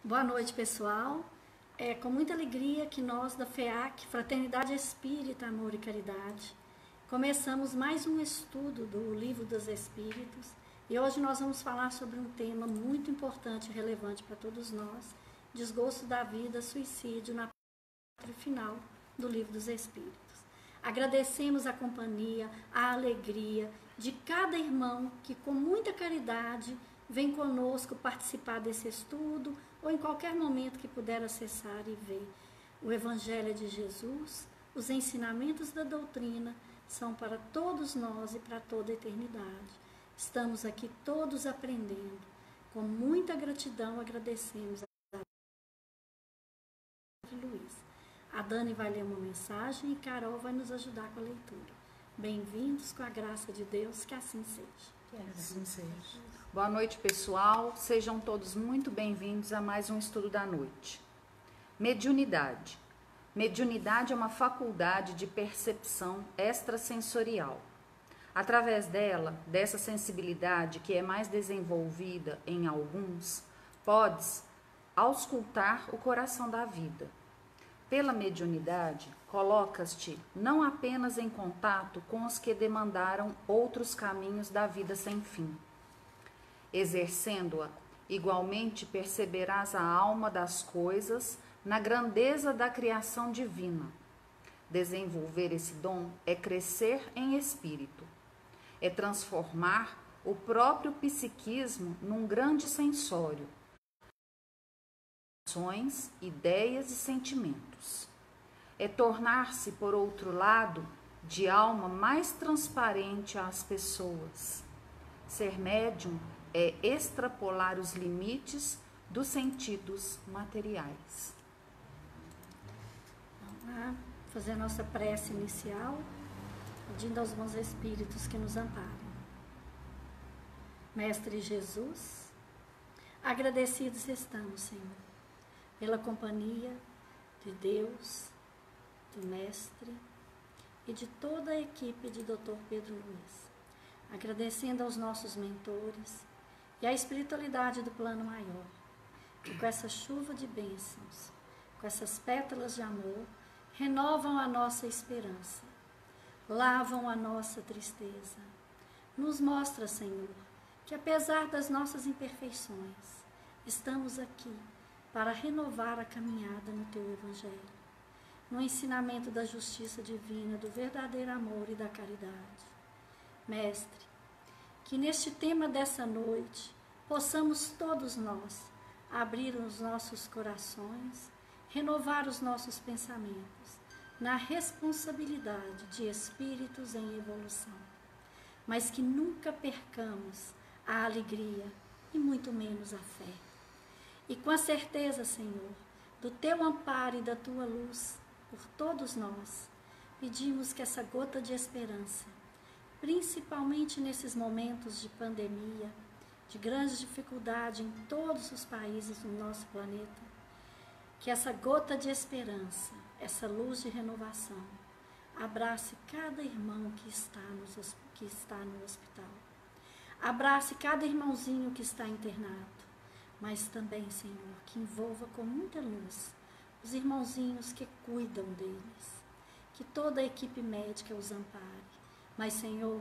Boa noite, pessoal. É com muita alegria que nós da FEAC, Fraternidade Espírita, Amor e Caridade, começamos mais um estudo do Livro dos Espíritos e hoje nós vamos falar sobre um tema muito importante e relevante para todos nós, desgosto da vida, suicídio na parte final do Livro dos Espíritos. Agradecemos a companhia, a alegria de cada irmão que com muita caridade vem conosco participar desse estudo ou em qualquer momento que puder acessar e ver. O Evangelho de Jesus, os ensinamentos da doutrina são para todos nós e para toda a eternidade. Estamos aqui todos aprendendo. Com muita gratidão agradecemos a Luiz. A Dani vai ler uma mensagem e Carol vai nos ajudar com a leitura. Bem-vindos com a graça de Deus, que assim seja. Que assim seja. Boa noite, pessoal. Sejam todos muito bem-vindos a mais um estudo da noite. Mediunidade. Mediunidade é uma faculdade de percepção extrasensorial. Através dessa sensibilidade que é mais desenvolvida em alguns, podes auscultar o coração da vida. Pela mediunidade, colocas-te não apenas em contato com os que demandaram outros caminhos da vida sem fim. Exercendo-a, igualmente perceberás a alma das coisas na grandeza da criação divina. Desenvolver esse dom é crescer em espírito, é transformar o próprio psiquismo num grande sensório, ações, ideias e sentimentos. É tornar-se, por outro lado, de alma mais transparente às pessoas. Ser médium é extrapolar os limites dos sentidos materiais. Vamos lá, fazer a nossa prece inicial, pedindo aos bons espíritos que nos amparem. Mestre Jesus, agradecidos estamos, Senhor, pela companhia de Deus, do Mestre e de toda a equipe de Dr. Pedro Luiz. Agradecendo aos nossos mentores e à espiritualidade do plano maior, que com essa chuva de bênçãos, com essas pétalas de amor, renovam a nossa esperança, lavam a nossa tristeza. Nos mostra, Senhor, que apesar das nossas imperfeições, estamos aqui para renovar a caminhada no Teu Evangelho, no ensinamento da justiça divina, do verdadeiro amor e da caridade. Mestre, que neste tema dessa noite possamos todos nós abrir os nossos corações, renovar os nossos pensamentos na responsabilidade de espíritos em evolução, mas que nunca percamos a alegria e muito menos a fé. E com a certeza, Senhor, do Teu amparo e da Tua luz por todos nós, pedimos que essa gota de esperança, principalmente nesses momentos de pandemia, de grande dificuldade em todos os países do nosso planeta, que essa gota de esperança, essa luz de renovação, abrace cada irmão que está no hospital, abrace cada irmãozinho que está internado, mas também, Senhor, que envolva com muita luz os irmãozinhos que cuidam deles, que toda a equipe médica os ampare. Mas, Senhor,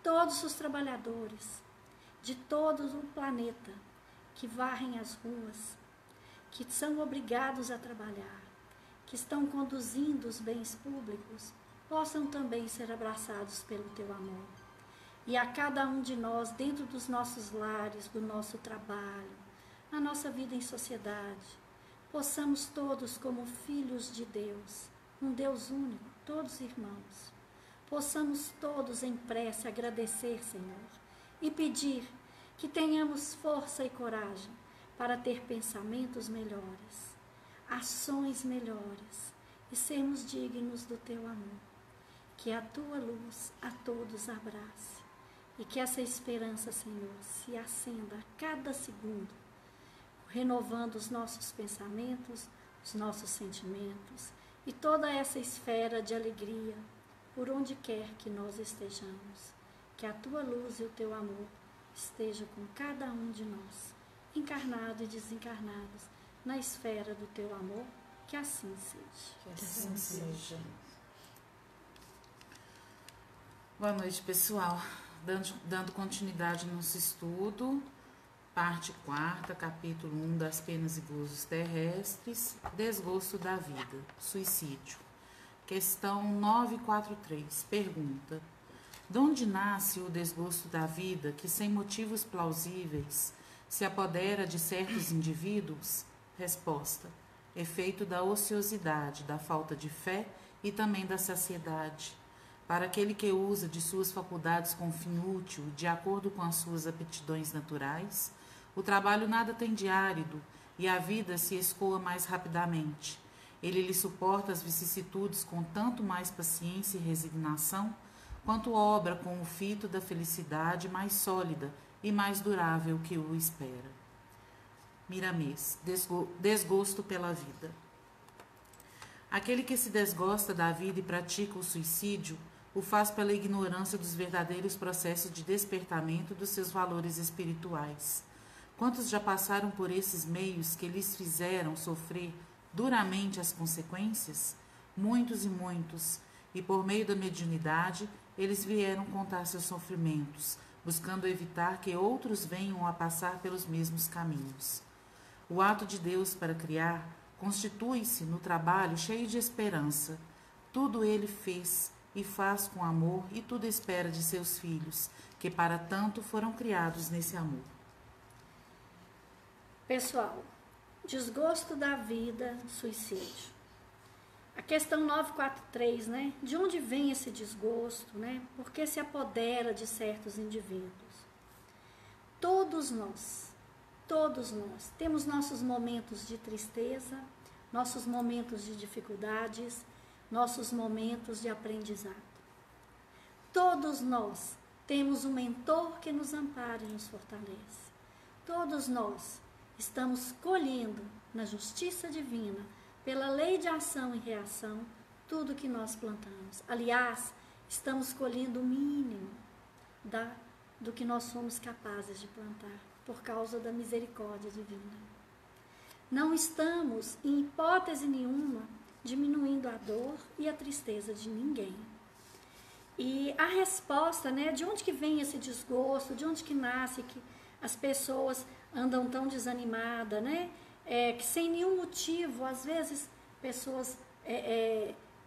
todos os trabalhadores de todo o planeta que varrem as ruas, que são obrigados a trabalhar, que estão conduzindo os bens públicos, possam também ser abraçados pelo Teu amor. E a cada um de nós, dentro dos nossos lares, do nosso trabalho, na nossa vida em sociedade, possamos todos, como filhos de Deus, um Deus único, todos irmãos, possamos todos em prece agradecer, Senhor, e pedir que tenhamos força e coragem para ter pensamentos melhores, ações melhores e sermos dignos do Teu amor. Que a Tua luz a todos abrace e que essa esperança, Senhor, se acenda a cada segundo, renovando os nossos pensamentos, os nossos sentimentos e toda essa esfera de alegria por onde quer que nós estejamos. Que a Tua luz e o Teu amor estejam com cada um de nós, encarnados e desencarnados, na esfera do teu amor, que assim seja. Que assim seja. Boa noite, pessoal. Dando continuidade no nosso estudo, parte 4ª, capítulo 1 das penas e gozos terrestres, desgosto da vida, suicídio. Questão 943, pergunta: de onde nasce o desgosto da vida que, sem motivos plausíveis, se apodera de certos indivíduos? Resposta: efeito da ociosidade, da falta de fé e também da saciedade. Para aquele que usa de suas faculdades com fim útil, de acordo com as suas aptidões naturais, o trabalho nada tem de árido e a vida se escoa mais rapidamente. Ele lhe suporta as vicissitudes com tanto mais paciência e resignação, quanto obra com o fito da felicidade mais sólida e mais durável que o espera. Miramês, desgosto pela vida. Aquele que se desgosta da vida e pratica o suicídio, o faz pela ignorância dos verdadeiros processos de despertamento dos seus valores espirituais. Quantos já passaram por esses meios que lhes fizeram sofrer duramente as consequências? Muitos e muitos, e por meio da mediunidade, eles vieram contar seus sofrimentos, buscando evitar que outros venham a passar pelos mesmos caminhos. O ato de Deus para criar constitui-se no trabalho cheio de esperança. Tudo ele fez e faz com amor, e tudo espera de seus filhos, que para tanto foram criados nesse amor. Pessoal, desgosto da vida, suicídio. A questão 943, né? De onde vem esse desgosto, né? Por que se apodera de certos indivíduos? Todos nós temos nossos momentos de tristeza, nossos momentos de dificuldades, nossos momentos de aprendizado. Todos nós temos um mentor que nos ampara e nos fortalece. Todos nós estamos colhendo na justiça divina, pela lei de ação e reação, tudo que nós plantamos. Aliás, estamos colhendo o mínimo do que nós somos capazes de plantar, por causa da misericórdia divina. Não estamos, em hipótese nenhuma, diminuindo a dor e a tristeza de ninguém. E a resposta, né, de onde que vem esse desgosto, de onde que nasce que as pessoas andam tão desanimadas, né? Que sem nenhum motivo, às vezes, pessoas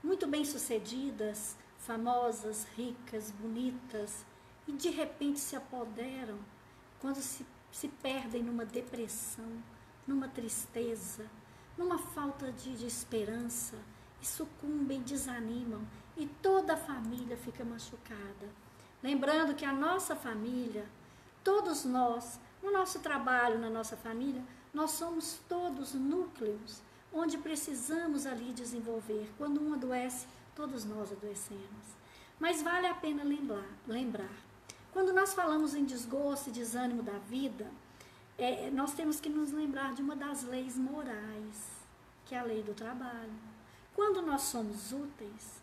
muito bem-sucedidas, famosas, ricas, bonitas, e de repente se apoderam, quando se perdem numa depressão, numa tristeza, numa falta de esperança, e sucumbem, desanimam, e toda a família fica machucada. Lembrando que a nossa família, todos nós, no nosso trabalho, na nossa família, nós somos todos núcleos onde precisamos ali desenvolver. Quando um adoece, todos nós adoecemos. Mas vale a pena lembrar. Quando nós falamos em desgosto e desânimo da vida, nós temos que nos lembrar de uma das leis morais, que é a lei do trabalho. Quando nós somos úteis,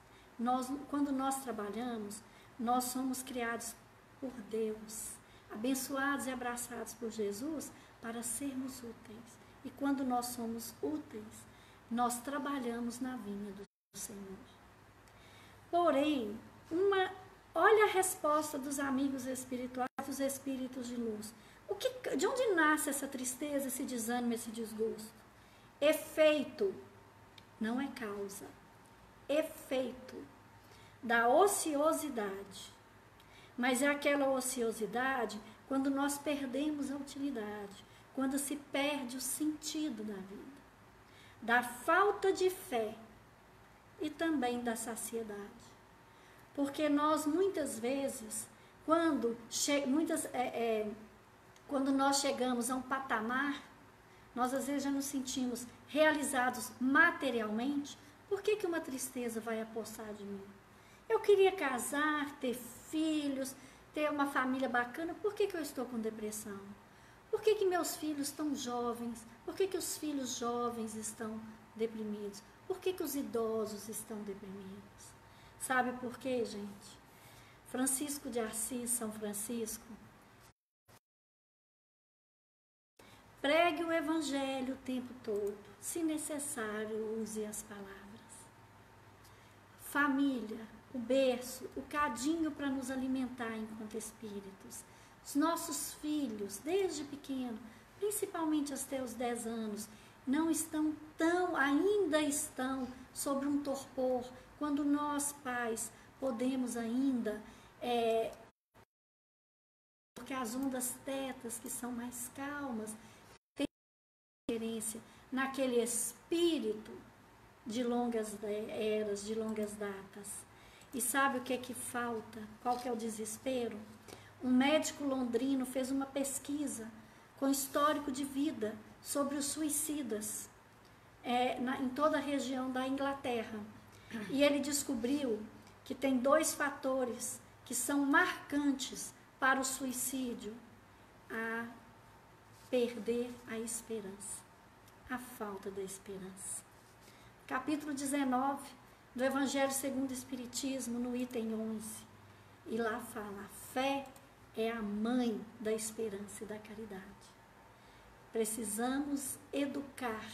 quando nós trabalhamos, nós somos criados por Deus, abençoados e abraçados por Jesus para sermos úteis. E quando nós somos úteis, nós trabalhamos na vinha do Senhor. Porém, olha a resposta dos amigos espirituais, dos espíritos de luz. De onde nasce essa tristeza, esse desânimo, esse desgosto? Efeito, não é causa. Efeito da ociosidade. Mas é aquela ociosidade quando nós perdemos a utilidade, quando se perde o sentido da vida, da falta de fé e também da saciedade. Porque nós muitas vezes, quando nós chegamos a um patamar, nós às vezes já nos sentimos realizados materialmente. Por que uma tristeza vai apossar de mim? Eu queria casar, ter filhos, ter uma família bacana. Por que eu estou com depressão? Por que meus filhos estão jovens? Por que os filhos jovens estão deprimidos? Por que os idosos estão deprimidos? Sabe por quê, gente? Francisco de Assis, São Francisco, Pregue o evangelho o tempo todo. Se necessário, use as palavras. Família, o berço, o cadinho para nos alimentar enquanto espíritos. Os nossos filhos, desde pequeno, principalmente até os 10 anos, ainda estão sobre um torpor, quando nós, pais, podemos ainda, porque as ondas tetas, que são mais calmas, têm referência naquele espírito de longas eras, de longas datas. E sabe o que é que falta? Qual que é o desespero? Um médico londrino fez uma pesquisa com histórico de vida sobre os suicidas em toda a região da Inglaterra. E ele descobriu que tem 2 fatores que são marcantes para o suicídio: a perder a esperança, a falta da esperança. Capítulo 19 do Evangelho segundo o Espiritismo, no item 11. E lá fala: a fé é a mãe da esperança e da caridade. Precisamos educar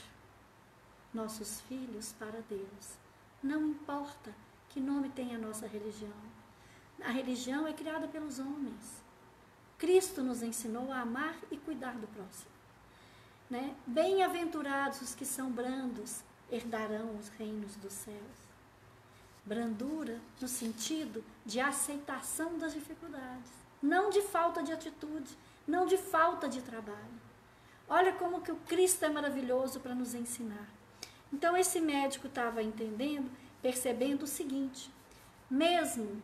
nossos filhos para Deus. Não importa que nome tem a nossa religião. A religião é criada pelos homens. Cristo nos ensinou a amar e cuidar do próximo. Né? Bem-aventurados os que são brandos, herdarão os reinos dos céus. Brandura no sentido de aceitação das dificuldades, não de falta de atitude, não de falta de trabalho. Olha como que o Cristo é maravilhoso para nos ensinar. Então esse médico estava entendendo, percebendo o seguinte: mesmo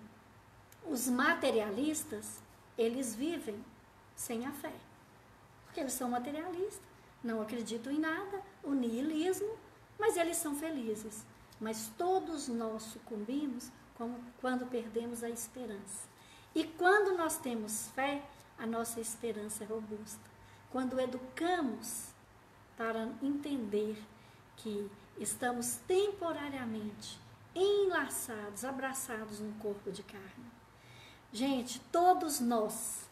os materialistas, eles vivem sem a fé, porque eles são materialistas, não acreditam em nada, o niilismo, mas eles são felizes. Mas todos nós sucumbimos quando perdemos a esperança. E quando nós temos fé, a nossa esperança é robusta. Quando educamos para entender que estamos temporariamente enlaçados, abraçados num corpo de carne. Gente, todos nós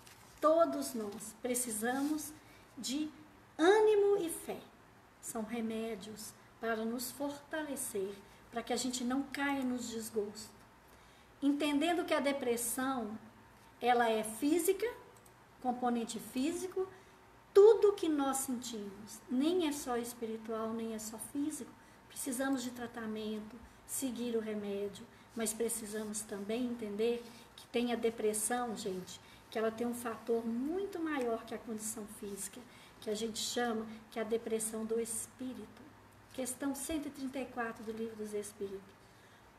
precisamos de ânimo e fé. São remédios para nos fortalecer, para que a gente não caia nos desgostos. Entendendo que a depressão, ela é física, componente físico, tudo que nós sentimos, nem é só espiritual, nem é só físico. Precisamos de tratamento, seguir o remédio, mas precisamos também entender que tem a depressão, gente, que ela tem um fator muito maior que a condição física, que a gente chama que é a depressão do espírito. Questão 134 do Livro dos Espíritos.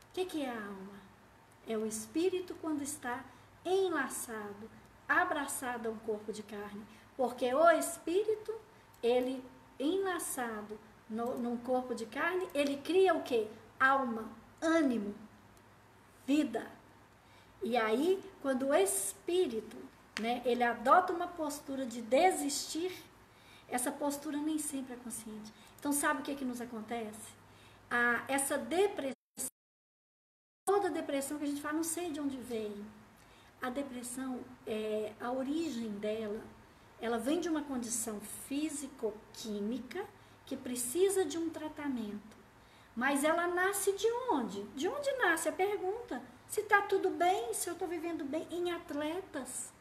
O que é a alma? É o espírito quando está enlaçado, abraçado a um corpo de carne. Porque o espírito, ele enlaçado num corpo de carne, ele cria o quê? Alma, ânimo, vida. E aí, quando o espírito, né, ele adota uma postura de desistir, essa postura nem sempre é consciente. Então, sabe o que nos acontece? Essa depressão, toda depressão que a gente fala, não sei de onde veio. A depressão, a origem dela, ela vem de uma condição físico-química que precisa de um tratamento. Mas ela nasce de onde? De onde nasce? A pergunta. Se está tudo bem, se eu estou vivendo bem, em atletas,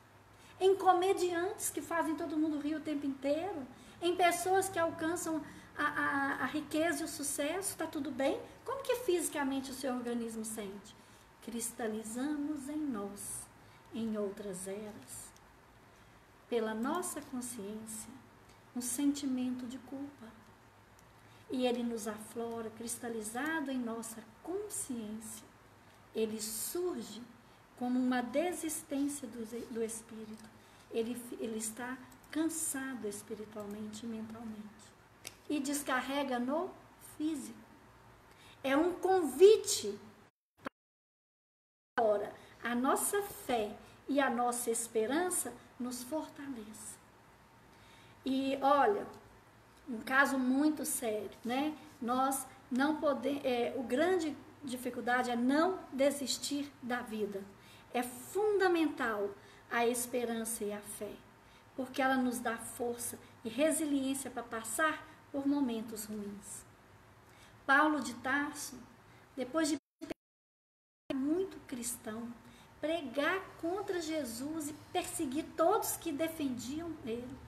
em comediantes que fazem todo mundo rir o tempo inteiro, em pessoas que alcançam a riqueza e o sucesso, está tudo bem? Como que fisicamente o seu organismo sente? Cristalizamos em nós, em outras eras, pela nossa consciência, um sentimento de culpa. E ele nos aflora, cristalizado em nossa consciência. Ele surge como uma desistência do espírito. Ele está cansado espiritualmente e mentalmente. E descarrega no físico. É um convite para a nossa fé e a nossa esperança nos fortaleça. E olha, um caso muito sério, né? Nós não podemos, a grande dificuldade é não desistir da vida. É fundamental a esperança e a fé. porque ela nos dá força e resiliência para passar por momentos ruins. Paulo de Tarso, depois de muito cristão, pregar contra Jesus e perseguir todos que defendiam ele,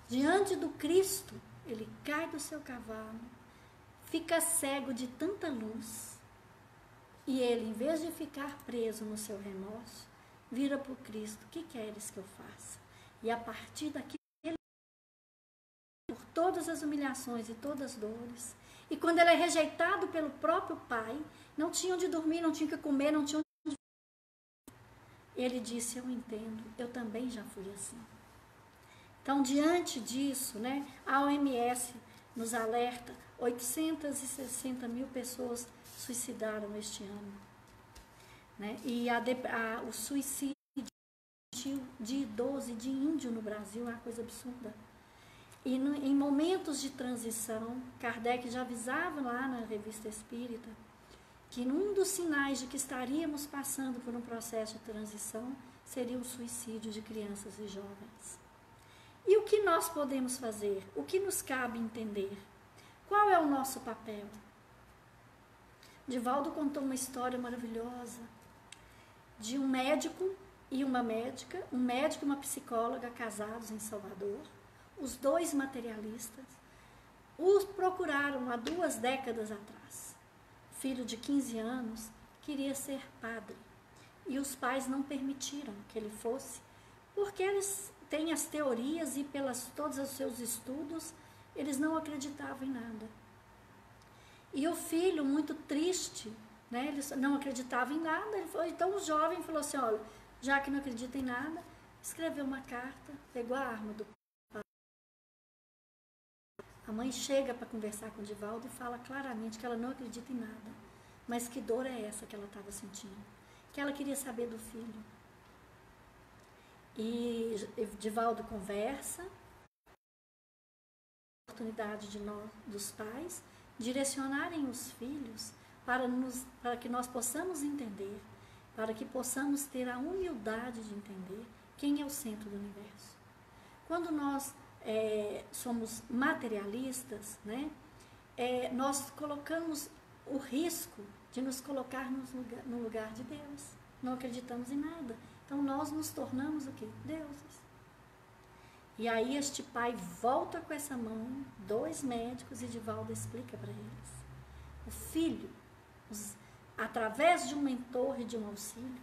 diante do Cristo, ele cai do seu cavalo, fica cego de tanta luz, e ele, em vez de ficar preso no seu remorso, vira para o Cristo: o que queres que eu faça? E a partir daqui, ele, por todas as humilhações e todas as dores, e quando ele é rejeitado pelo próprio pai, não tinha onde dormir, não tinha o que comer, não tinha onde... Ele disse: eu entendo, eu também já fui assim. Então, diante disso, né, a OMS nos alerta, 860 mil pessoas suicidaram este ano. Né? E o suicídio de idoso e de índio no Brasil é uma coisa absurda. E em momentos de transição, Kardec já avisava lá na Revista Espírita que um dos sinais de que estaríamos passando por um processo de transição seria o suicídio de crianças e jovens. E o que nós podemos fazer? O que nos cabe entender? Qual é o nosso papel? Divaldo contou uma história maravilhosa de um médico e uma médica, um médico e uma psicóloga casados em Salvador. Os dois materialistas os procuraram há 2 décadas atrás. O filho de 15 anos queria ser padre e os pais não permitiram que ele fosse, porque eles têm as teorias e pelas todos os seus estudos eles não acreditavam em nada. E o filho, muito triste, né, ele não acreditava em nada, então o jovem falou assim: olha, já que não acredita em nada, escreveu uma carta, pegou a arma do pai. A mãe chega para conversar com o Divaldo e fala claramente que ela não acredita em nada, mas que dor é essa que ela estava sentindo, que ela queria saber do filho. E Divaldo conversa, a oportunidade dos pais direcionarem os filhos para que nós possamos entender, para que possamos ter a humildade de entender quem é o centro do universo. Quando nós somos materialistas, né, nós colocamos o risco de nos colocarmos no lugar de Deus. Não acreditamos em nada. Então nós nos tornamos o quê? Deuses. E aí este pai volta com essa mãe, 2 médicos, e Divaldo explica para eles. O filho, através de um mentor e de um auxílio,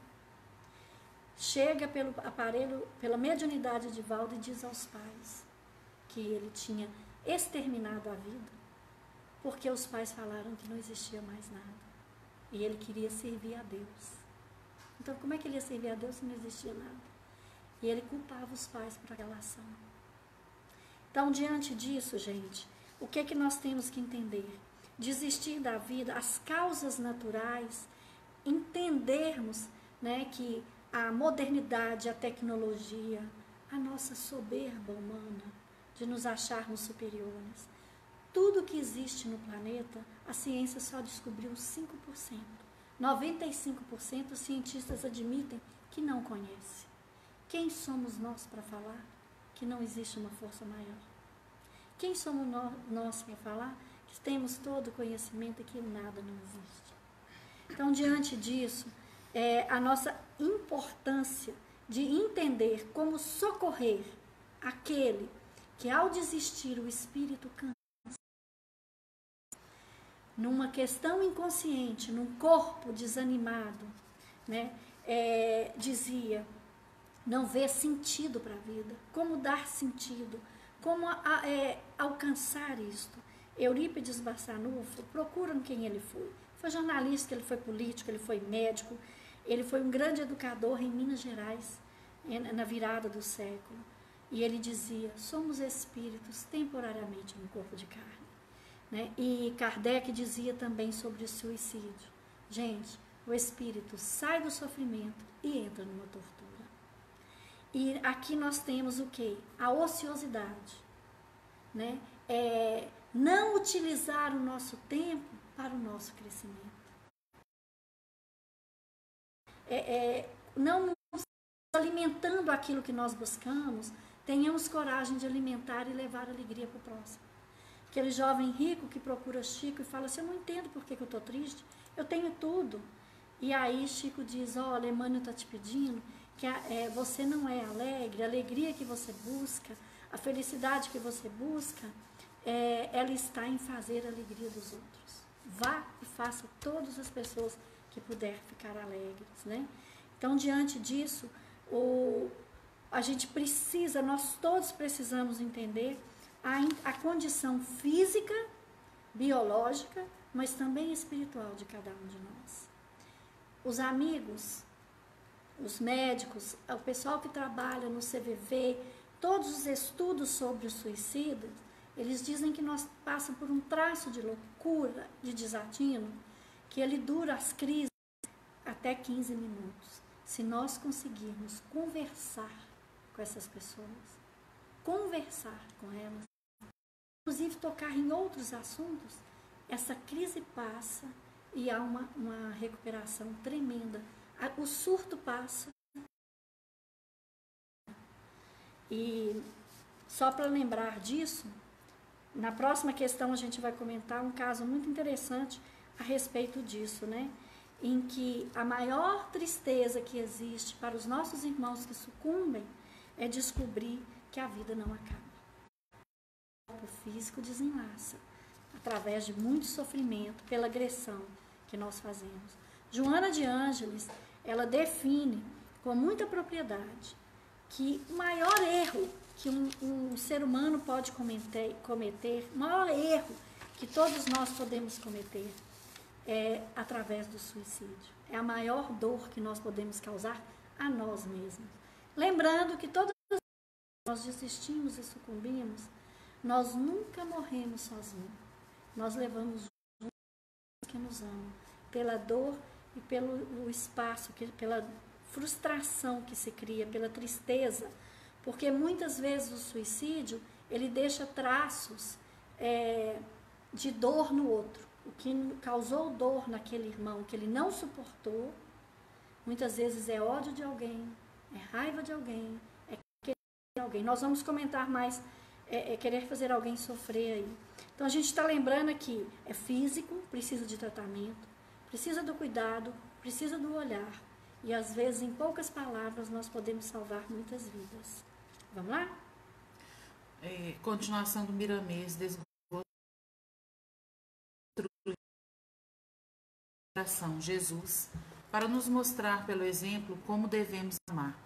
chega pelo aparelho, pela mediunidade de Divaldo e diz aos pais que ele tinha exterminado a vida, porque os pais falaram que não existia mais nada. E ele queria servir a Deus. Então, como é que ele ia servir a Deus se não existia nada? E ele culpava os pais por aquela ação. Então, diante disso, gente, o que é que nós temos que entender? Desistir da vida, as causas naturais, entendermos, né, que a modernidade, a tecnologia, a nossa soberba humana, de nos acharmos superiores, tudo que existe no planeta, a ciência só descobriu 5%. 95% os cientistas admitem que não conhecem. Quem somos nós para falar que não existe uma força maior? Quem somos nós para falar que temos todo o conhecimento e que nada não existe? Então, diante disso, a nossa importância de entender como socorrer aquele que, ao desistir, o espírito cansa, numa questão inconsciente, num corpo desanimado, né, dizia, não vê sentido para a vida, como dar sentido, como alcançar isto. Eurípides Barçanufo, procuram quem ele foi. Foi jornalista, ele foi político, ele foi médico, ele foi um grande educador em Minas Gerais, na virada do século. E ele dizia, somos espíritos temporariamente no corpo de carne. Né? E Kardec dizia também sobre o suicídio. Gente, o espírito sai do sofrimento e entra numa tortura. E aqui nós temos o quê? A ociosidade. Né? Não utilizar o nosso tempo para o nosso crescimento. Não nos alimentando aquilo que nós buscamos, tenhamos coragem de alimentar e levar alegria para o próximo. Aquele jovem rico que procura Chico e fala assim, eu não entendo por que eu estou triste, eu tenho tudo. E aí Chico diz, olha, Emmanuel está te pedindo que você não é alegre, a alegria que você busca, a felicidade que você busca, ela está em fazer a alegria dos outros. Vá e faça todas as pessoas que puder ficar alegres, né? Então, diante disso, a gente precisa, nós todos precisamos entender a condição física, biológica, mas também espiritual de cada um de nós. Os amigos, os médicos, o pessoal que trabalha no CVV, todos os estudos sobre o suicídio, eles dizem que nós passamos por um traço de loucura, de desatino, que ele dura as crises até 15 minutos. Se nós conseguirmos conversar com essas pessoas, conversar com elas, inclusive tocar em outros assuntos, essa crise passa e há uma recuperação tremenda. O surto passa. E só para lembrar disso, na próxima questão a gente vai comentar um caso muito interessante a respeito disso, né? Em que a maior tristeza que existe para os nossos irmãos que sucumbem é descobrir que a vida não acaba. O corpo físico desenlaça, através de muito sofrimento, pela agressão que nós fazemos. Joana de Ângeles, ela define com muita propriedade que o maior erro que um ser humano pode cometer, o maior erro que todos nós podemos cometer é através do suicídio. É a maior dor que nós podemos causar a nós mesmos. Lembrando que todas as vezes que nós desistimos e sucumbimos, nós nunca morremos sozinhos. Nós levamos os que nos amam, pela dor e pelo espaço, pela frustração que se cria, pela tristeza, porque muitas vezes o suicídio, ele deixa traços de dor no outro. O que causou dor naquele irmão, que ele não suportou, muitas vezes é ódio de alguém, é raiva de alguém, é querer alguém. Nós vamos comentar mais, querer fazer alguém sofrer aí. Então a gente está lembrando aqui, é físico, precisa de tratamento, precisa do cuidado, precisa do olhar. E às vezes, em poucas palavras, nós podemos salvar muitas vidas. Vamos lá? Continuação do Miramês, Jesus, para nos mostrar pelo exemplo como devemos amar.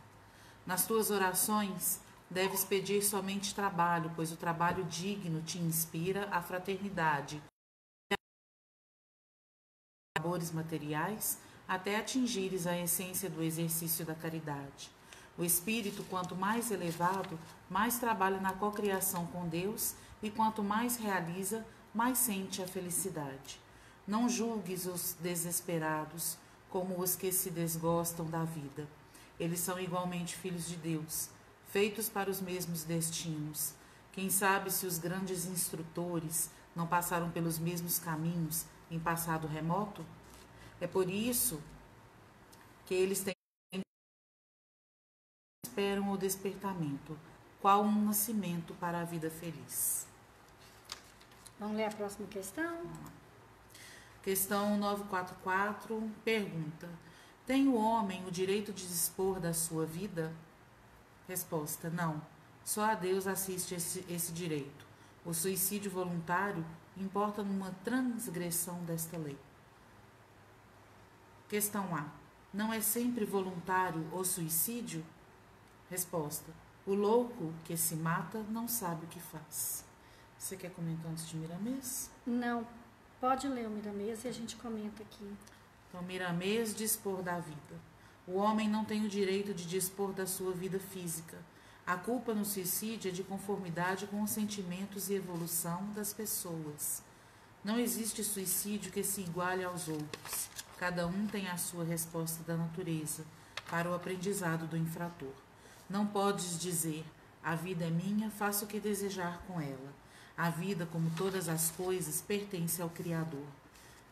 Nas tuas orações, deves pedir somente trabalho, pois o trabalho digno te inspira a fraternidade, labores materiais, até atingires a essência do exercício da caridade. O espírito, quanto mais elevado, mais trabalha na cocriação com Deus, e quanto mais realiza, mais sente a felicidade. Não julgues os desesperados como os que se desgostam da vida. Eles são igualmente filhos de Deus, feitos para os mesmos destinos. Quem sabe se os grandes instrutores não passaram pelos mesmos caminhos em passado remoto? É por isso que eles esperam o despertamento, qual um nascimento para a vida feliz. Vamos ler a próxima questão? Questão 944 pergunta: tem o homem o direito de dispor da sua vida? Resposta: não. Só a Deus assiste esse direito. O suicídio voluntário importa numa transgressão desta lei. Questão A: não é sempre voluntário o suicídio? Resposta: o louco que se mata não sabe o que faz. Você quer comentar antes de Miramês? Não. Pode ler o Miramês e a gente comenta aqui. Então, Miramês, dispor da vida. O homem não tem o direito de dispor da sua vida física. A culpa no suicídio é de conformidade com os sentimentos e evolução das pessoas. Não existe suicídio que se iguale aos outros. Cada um tem a sua resposta da natureza para o aprendizado do infrator. Não podes dizer, a vida é minha, faço o que desejar com ela. A vida, como todas as coisas, pertence ao Criador.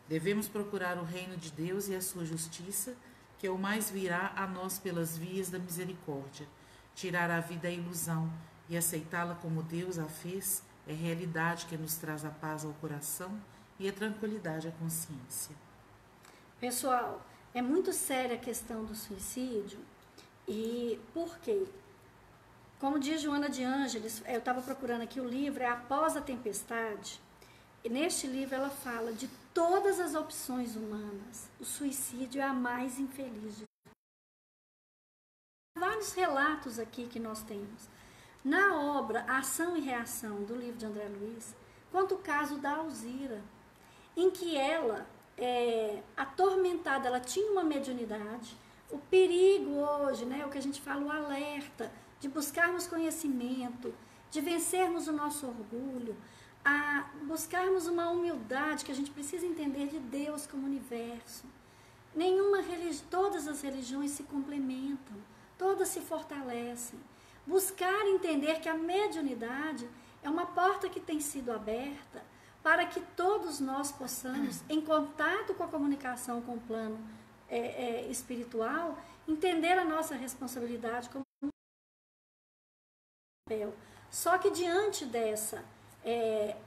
Devemos procurar o reino de Deus e a sua justiça, que é o mais virá a nós pelas vias da misericórdia. Tirar a vida é ilusão, e aceitá-la como Deus a fez é realidade que nos traz a paz ao coração e a tranquilidade à consciência. Pessoal, é muito séria a questão do suicídio. E por quê? Como diz Joana de Ângeles, eu estava procurando aqui o livro, é Após a Tempestade. E neste livro ela fala de todas as opções humanas. O suicídio é a mais infeliz de todas. Vários relatos aqui que nós temos. Na obra Ação e Reação, do livro de André Luiz, conta o caso da Alzira, em que ela, atormentada, ela tinha uma mediunidade. O perigo hoje, né, o que a gente fala, o alerta, de buscarmos conhecimento, de vencermos o nosso orgulho, a buscarmos uma humildade que a gente precisa entender de Deus como universo. Todas as religiões se complementam, todas se fortalecem. Buscar entender que a mediunidade é uma porta que tem sido aberta para que todos nós possamos, em contato com a comunicação com o plano espiritual, entender a nossa responsabilidade como papel. Só que diante dessa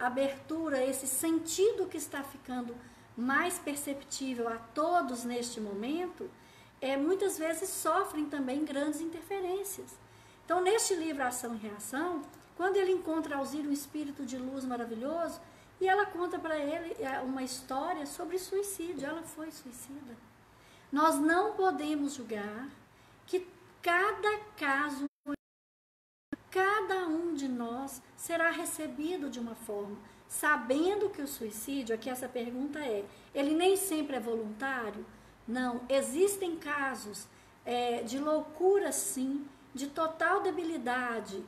abertura, esse sentido que está ficando mais perceptível a todos neste momento, muitas vezes sofrem também grandes interferências. Então, neste livro Ação e Reação, quando ele encontra Alzira, um espírito de luz maravilhoso, e ela conta para ele uma história sobre suicídio. Ela foi suicida. Nós não podemos julgar que cada caso, cada um de nós será recebido de uma forma, sabendo que o suicídio, aqui essa pergunta ele nem sempre é voluntário? Não, existem casos de loucura, sim, de total debilidade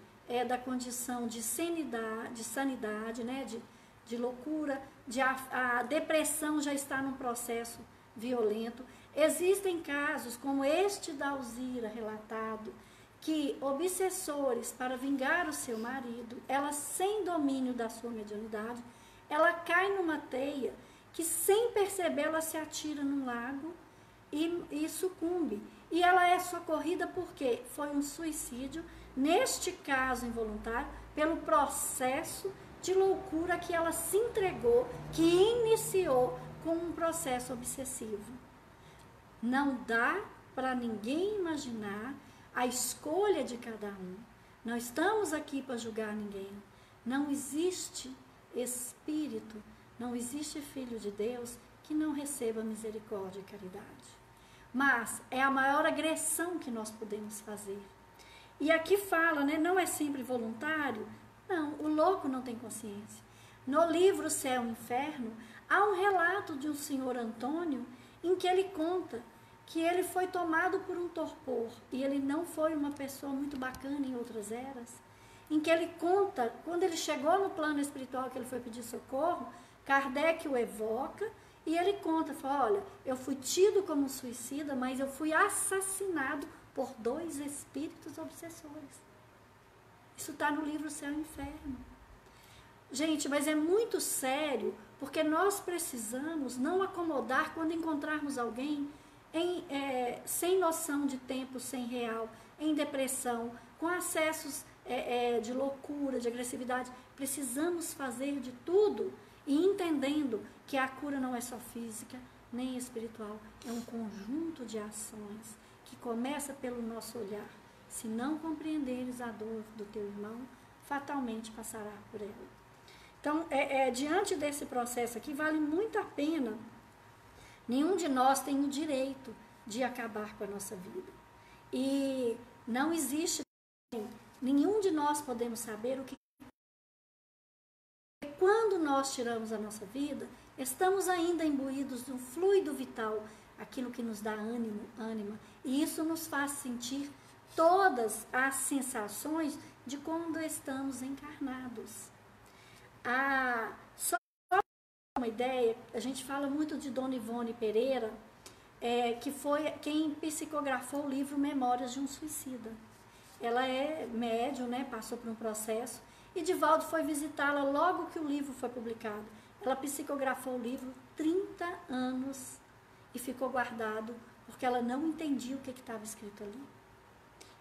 da condição de sanidade, né, de loucura, a depressão já está num processo violento. Existem casos como este da Alzira relatado, que obsessores, para vingar o seu marido, ela sem domínio da sua mediunidade, ela cai numa teia que sem perceber ela se atira num lago e sucumbe. E ela é socorrida porque foi um suicídio, neste caso involuntário, pelo processo de loucura que ela se entregou, que iniciou com um processo obsessivo. Não dá para ninguém imaginar a escolha de cada um. Não estamos aqui para julgar ninguém. Não existe espírito, não existe filho de Deus que não receba misericórdia e caridade. Mas é a maior agressão que nós podemos fazer. E aqui fala, né, não é sempre voluntário. Não, o louco não tem consciência. No livro Céu e Inferno, há um relato de um senhor Antônio em que ele conta que ele foi tomado por um torpor, e ele não foi uma pessoa muito bacana em outras eras, em que ele conta, quando ele chegou no plano espiritual, que ele foi pedir socorro, Kardec o evoca, e ele conta, fala, olha, eu fui tido como suicida, mas eu fui assassinado por 2 espíritos obsessores. Isso está no livro Céu e Inferno. Gente, mas é muito sério, porque nós precisamos não acomodar quando encontrarmos alguém sem noção de tempo, sem real, em depressão, com acessos de loucura, de agressividade. Precisamos fazer de tudo e entendendo que a cura não é só física, nem espiritual, é um conjunto de ações que começa pelo nosso olhar. Se não compreenderes a dor do teu irmão, fatalmente passará por ela. Então, diante desse processo aqui, vale muito a pena. Nenhum de nós tem o direito de acabar com a nossa vida. E não existe, nenhum de nós podemos saber o que. Quando nós tiramos a nossa vida, estamos ainda imbuídos do fluido vital, aquilo que nos dá ânima, e isso nos faz sentir todas as sensações de quando estamos encarnados. Só para uma ideia, a gente fala muito de Dona Ivone Pereira, que foi quem psicografou o livro Memórias de um Suicida. Ela é médium, né, passou por um processo, e Divaldo foi visitá-la logo que o livro foi publicado. Ela psicografou o livro 30 anos e ficou guardado, porque ela não entendia o que estava escrito ali.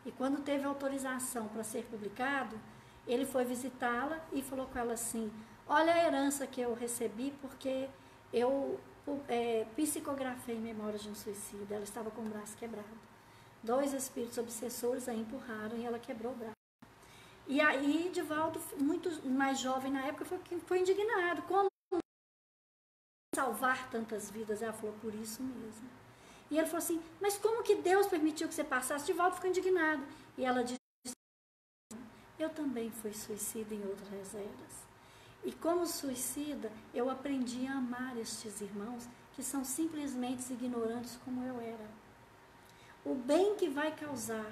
E quando teve autorização para ser publicado, ele foi visitá-la e falou com ela assim, olha a herança que eu recebi porque eu psicografei Memórias de um Suicida. Ela estava com o braço quebrado. 2 espíritos obsessores a empurraram e ela quebrou o braço. E aí, Divaldo, muito mais jovem na época, foi indignado. Como salvar tantas vidas? Ela falou, por isso mesmo. E ele falou assim, mas como que Deus permitiu que você passasse? Divaldo ficou indignado. E ela disse, eu também fui suicida em outras eras. E como suicida, eu aprendi a amar estes irmãos que são simplesmente ignorantes como eu era. O bem que vai causar,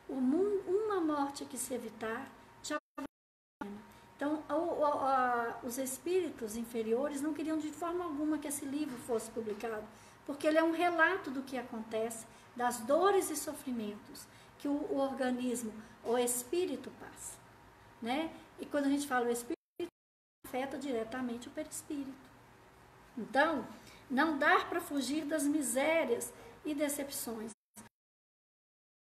uma morte que se evitar, já vale a pena. Então, os espíritos inferiores não queriam de forma alguma que esse livro fosse publicado, porque ele é um relato do que acontece, das dores e sofrimentos que o organismo, o espírito passa. Né? E quando a gente fala o espírito, afeta diretamente o perispírito. Então, não dá para fugir das misérias e decepções.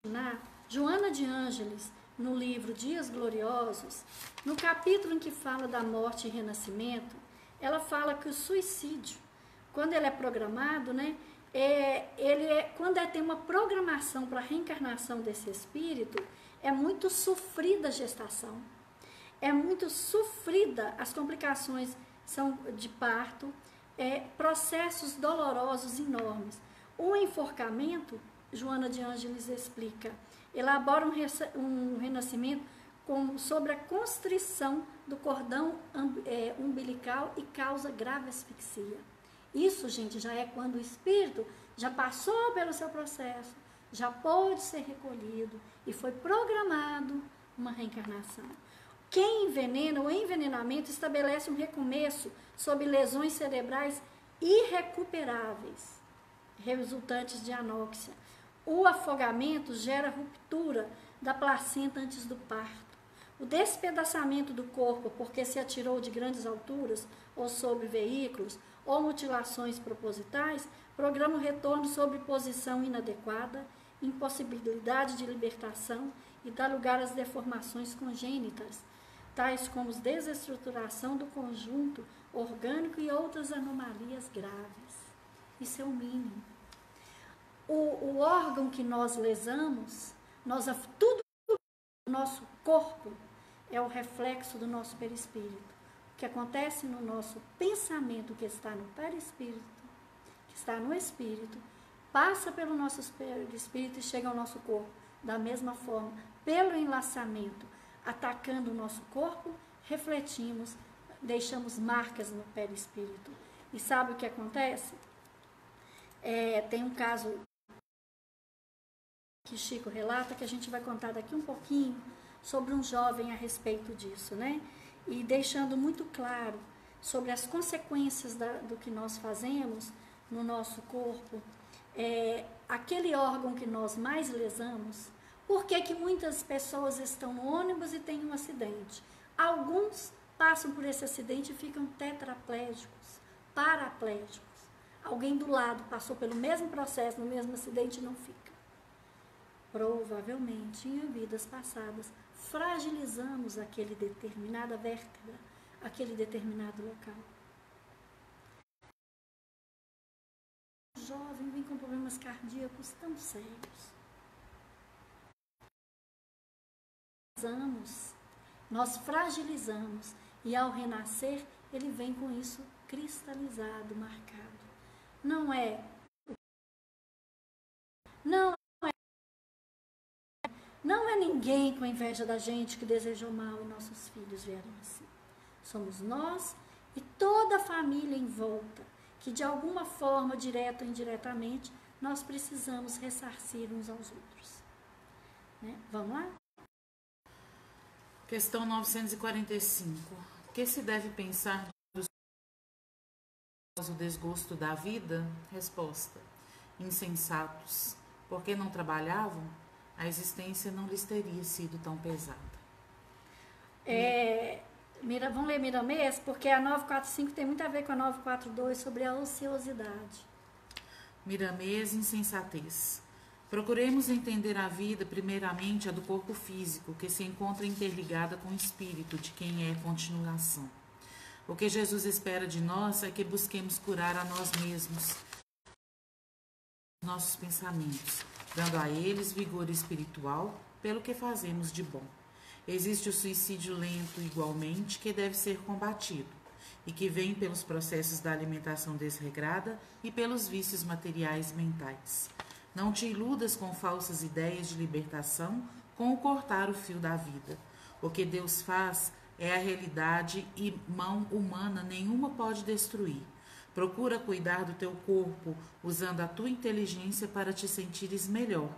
Na Joana de Ângeles, no livro Dias Gloriosos, no capítulo em que fala da morte e renascimento, ela fala que o suicídio, quando ele é programado, né, quando tem uma programação para a reencarnação desse espírito, é muito sofrida a gestação. É muito sofrida, as complicações são de parto, processos dolorosos enormes. O enforcamento, Joana de Ângeles explica, elabora um renascimento sobre a constrição do cordão umbilical e causa grave asfixia. Isso, gente, já é quando o espírito já passou pelo seu processo, já pôde ser recolhido e foi programado uma reencarnação. Quem envenena, o envenenamento estabelece um recomeço sob lesões cerebrais irrecuperáveis, resultantes de anóxia. O afogamento gera ruptura da placenta antes do parto. O despedaçamento do corpo porque se atirou de grandes alturas ou sobre veículos ou mutilações propositais programa o retorno sobre posição inadequada, impossibilidade de libertação e dá lugar às deformações congênitas, tais como desestruturação do conjunto orgânico e outras anomalias graves. Isso é o mínimo. O órgão que nós lesamos, tudo do nosso corpo é o reflexo do nosso perispírito. O que acontece no nosso pensamento, que está no perispírito, que está no espírito, passa pelo nosso perispírito e chega ao nosso corpo. Da mesma forma, pelo enlaçamento, atacando o nosso corpo, refletimos, deixamos marcas no perispírito. E sabe o que acontece? Tem um caso que Chico relata, que a gente vai contar daqui um pouquinho, sobre um jovem a respeito disso, né? E deixando muito claro sobre as consequências do que nós fazemos no nosso corpo, aquele órgão que nós mais lesamos. Por que muitas pessoas estão no ônibus e têm um acidente? Alguns passam por esse acidente e ficam tetraplégicos, paraplégicos. Alguém do lado passou pelo mesmo processo, no mesmo acidente e não fica. Provavelmente, em vidas passadas, fragilizamos aquele determinada vértebra, aquele determinado local. O jovem vem com problemas cardíacos tão sérios. Nós fragilizamos e ao renascer ele vem com isso cristalizado, marcado. Não é ninguém com inveja da gente que desejou mal e nossos filhos vieram assim. Somos nós e toda a família em volta, que de alguma forma, direta ou indiretamente, nós precisamos ressarcir uns aos outros. Né? Vamos lá? Questão 945. O que se deve pensar do desgosto da vida? Resposta. Insensatos. Porque não trabalhavam, a existência não lhes teria sido tão pesada. Vamos ler Miramês, porque a 945 tem muito a ver com a 942 sobre a ociosidade. Miramês, insensatez. Procuremos entender a vida, primeiramente, a do corpo físico, que se encontra interligada com o espírito, de quem é continuação. O que Jesus espera de nós é que busquemos curar a nós mesmos, nossos pensamentos, dando a eles vigor espiritual pelo que fazemos de bom. Existe o suicídio lento, igualmente, que deve ser combatido, e que vem pelos processos da alimentação desregrada e pelos vícios materiais e mentais. Não te iludas com falsas ideias de libertação com o cortar o fio da vida. O que Deus faz é a realidade e mão humana nenhuma pode destruir. Procura cuidar do teu corpo usando a tua inteligência para te sentires melhor,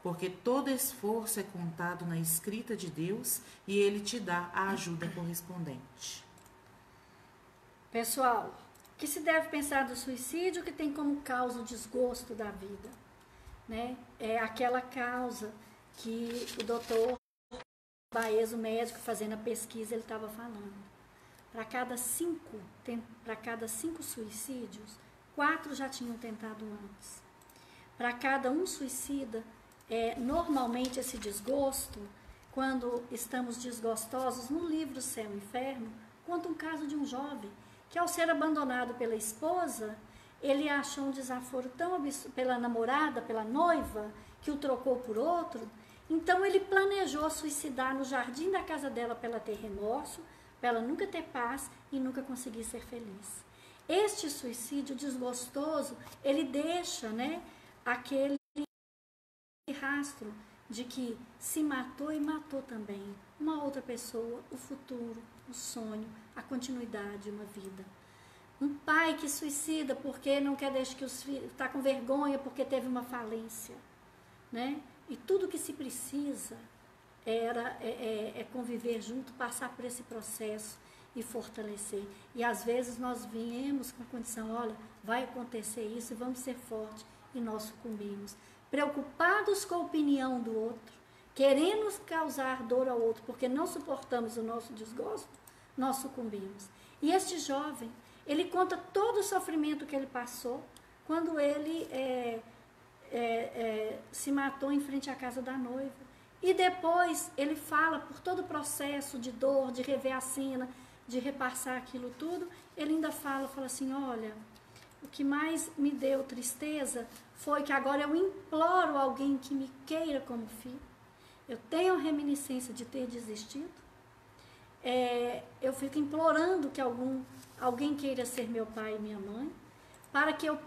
porque todo esforço é contado na escrita de Deus e Ele te dá a ajuda correspondente. Pessoal, o que se deve pensar do suicídio que tem como causa o desgosto da vida? Né? É aquela causa que o doutor Baez, o médico, fazendo a pesquisa, ele estava falando. Para cada 5 suicídios, 4 já tinham tentado antes. Para cada um suicida, normalmente esse desgosto, quando estamos desgostosos, no livro Céu e Inferno, conta um caso de um jovem que, ao ser abandonado pela esposa, ele achou um desaforo tão absurdo pela namorada, pela noiva, que o trocou por outro. Então ele planejou suicidar no jardim da casa dela para ela ter remorso, para ela nunca ter paz e nunca conseguir ser feliz. Este suicídio desgostoso, ele deixa, né, aquele rastro de que se matou e matou também uma outra pessoa, o futuro, o sonho, a continuidade de uma vida. Um pai que suicida porque não quer deixar que os filhos, está com vergonha porque teve uma falência, né? E tudo que se precisa é conviver junto, passar por esse processo e fortalecer. E às vezes nós viemos com a condição, olha, vai acontecer isso e vamos ser fortes, e nós sucumbimos. Preocupados com a opinião do outro, querendo causar dor ao outro, porque não suportamos o nosso desgosto, nós sucumbimos. E este jovem, ele conta todo o sofrimento que ele passou quando ele se matou em frente à casa da noiva. E depois ele fala por todo o processo de dor, de rever a cena, de repassar aquilo tudo. Ele ainda fala assim, olha, o que mais me deu tristeza foi que agora eu imploro alguém que me queira como filho. Eu tenho reminiscência de ter desistido. Eu fico implorando que alguém queira ser meu pai e minha mãe, para que eu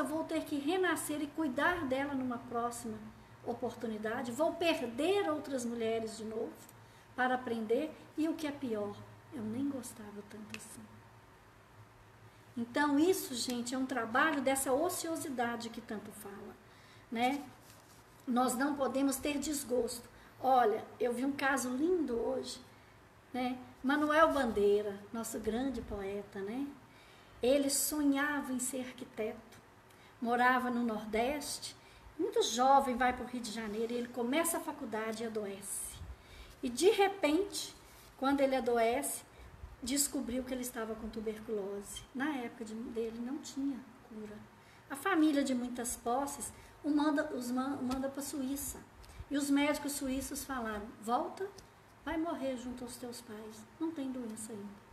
vou ter que renascer e cuidar dela numa próxima oportunidade, vou perder outras mulheres de novo para aprender, e o que é pior, eu nem gostava tanto assim. Então isso, gente, é um trabalho dessa ociosidade que tanto fala, né? Nós não podemos ter desgosto. Olha, eu vi um caso lindo hoje, né? Manuel Bandeira, nosso grande poeta, né? Ele sonhava em ser arquiteto, morava no Nordeste, muito jovem, vai para o Rio de Janeiro, e ele começa a faculdade e adoece. E de repente, quando ele adoece, descobriu que ele estava com tuberculose. Na época dele não tinha cura. A família, de muitas posses, o manda para a Suíça. E os médicos suíços falaram, volta, vai morrer junto aos teus pais, não tem doença ainda.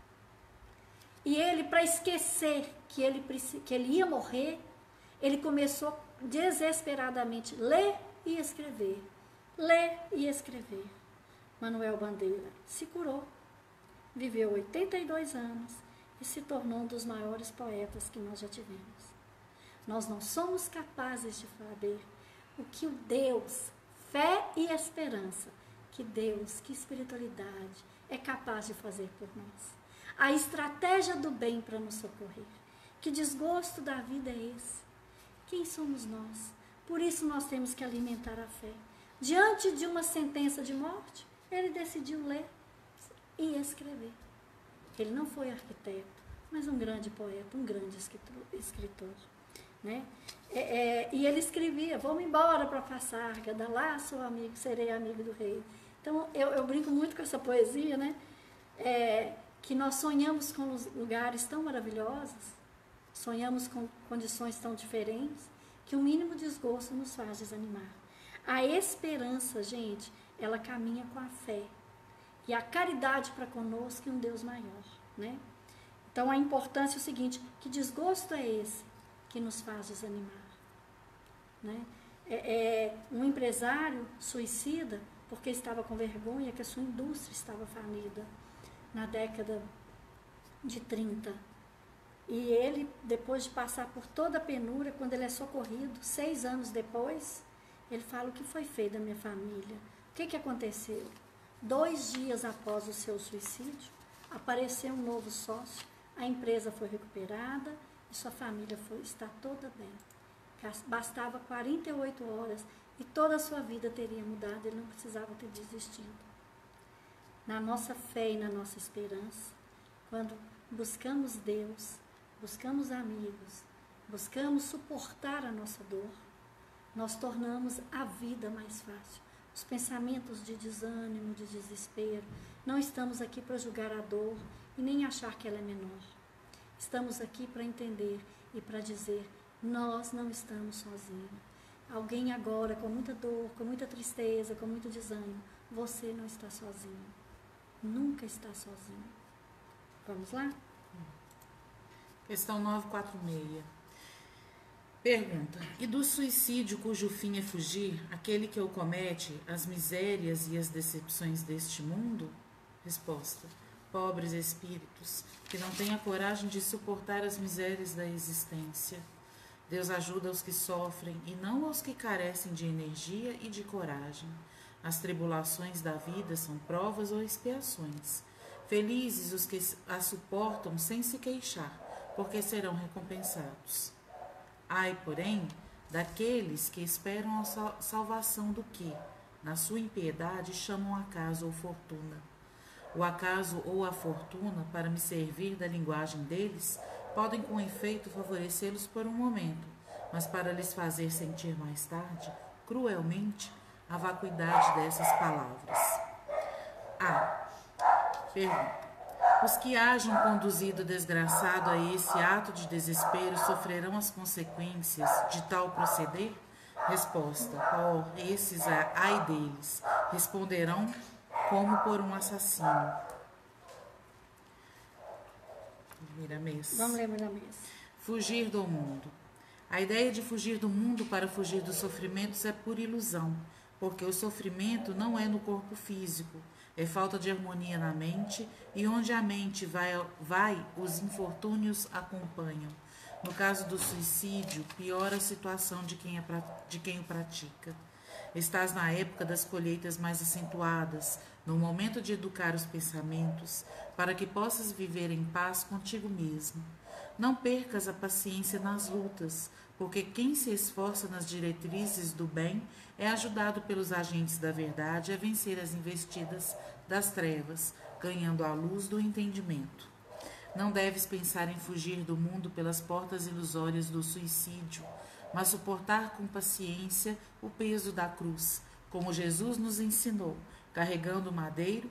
E ele, para esquecer que ele ia morrer, ele começou desesperadamente ler e escrever. Ler e escrever. Manuel Bandeira se curou, viveu 82 anos e se tornou um dos maiores poetas que nós já tivemos. Nós não somos capazes de saber o que o Deus, fé e esperança, que Deus, que espiritualidade é capaz de fazer por nós. A estratégia do bem para nos socorrer. Que desgosto da vida é esse? Quem somos nós? Por isso nós temos que alimentar a fé. Diante de uma sentença de morte, ele decidiu ler e escrever. Ele não foi arquiteto, mas um grande poeta, um grande escritor. Né? E ele escrevia, vamos embora para Passárgada, lá sou amigo, serei amigo do rei. Então eu brinco muito com essa poesia, né? Que nós sonhamos com lugares tão maravilhosos, sonhamos com condições tão diferentes, que o mínimo desgosto nos faz desanimar. A esperança, gente, ela caminha com a fé. E a caridade para conosco e um Deus maior, né? Então, a importância é o seguinte, que desgosto é esse que nos faz desanimar, né? Um empresário suicida porque estava com vergonha que a sua indústria estava falida na década de 30. E ele, depois de passar por toda a penúria, quando ele é socorrido, 6 anos depois, ele fala: o que foi feito da minha família? O que aconteceu? 2 dias após o seu suicídio, apareceu um novo sócio, a empresa foi recuperada e sua família está toda bem. Bastava 48 horas e toda a sua vida teria mudado, ele não precisava ter desistido. Na nossa fé e na nossa esperança, quando buscamos Deus, buscamos amigos, buscamos suportar a nossa dor, nós tornamos a vida mais fácil. Os pensamentos de desânimo, de desespero, não estamos aqui para julgar a dor e nem achar que ela é menor. Estamos aqui para entender e para dizer: nós não estamos sozinhos. Alguém agora com muita dor, com muita tristeza, com muito desânimo, você não está sozinho. Nunca está sozinho. Vamos lá? Questão 946. Pergunta: e do suicídio cujo fim é fugir, aquele que o comete, as misérias e as decepções deste mundo? Resposta: pobres espíritos, que não têm a coragem de suportar as misérias da existência. Deus ajuda os que sofrem e não aos que carecem de energia e de coragem. As tribulações da vida são provas ou expiações. Felizes os que as suportam sem se queixar, porque serão recompensados. Ai, porém, daqueles que esperam a salvação do que, na sua impiedade, chamam acaso ou fortuna. O acaso ou a fortuna, para me servir da linguagem deles, podem com efeito favorecê-los por um momento, mas para lhes fazer sentir mais tarde, cruelmente, a vacuidade dessas palavras. A. Pergunta: os que hajam conduzido o desgraçado a esse ato de desespero sofrerão as consequências de tal proceder? Resposta: esses, ai deles, responderão como por um assassino. Miramês. Vamos ler Miramês. Fugir do mundo. A ideia de fugir do mundo para fugir dos sofrimentos é pura ilusão, porque o sofrimento não é no corpo físico, é falta de harmonia na mente, e onde a mente vai, os infortúnios acompanham. No caso do suicídio, piora a situação de quem o pratica. Estás na época das colheitas mais acentuadas, no momento de educar os pensamentos, para que possas viver em paz contigo mesmo. Não percas a paciência nas lutas, porque quem se esforça nas diretrizes do bem é ajudado pelos agentes da verdade a vencer as investidas das trevas, ganhando a luz do entendimento. Não deves pensar em fugir do mundo pelas portas ilusórias do suicídio, mas suportar com paciência o peso da cruz, como Jesus nos ensinou, carregando o madeiro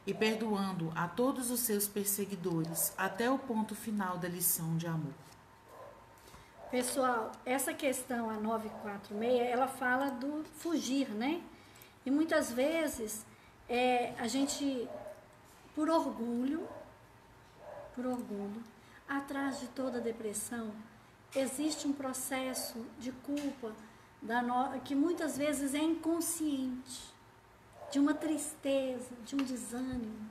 e perdoando a todos os seus perseguidores, até o ponto final da lição de amor. Pessoal, essa questão, a 946, ela fala do fugir, né? E muitas vezes a gente, por orgulho, atrás de toda depressão, existe um processo de culpa que muitas vezes é inconsciente, de uma tristeza, de um desânimo.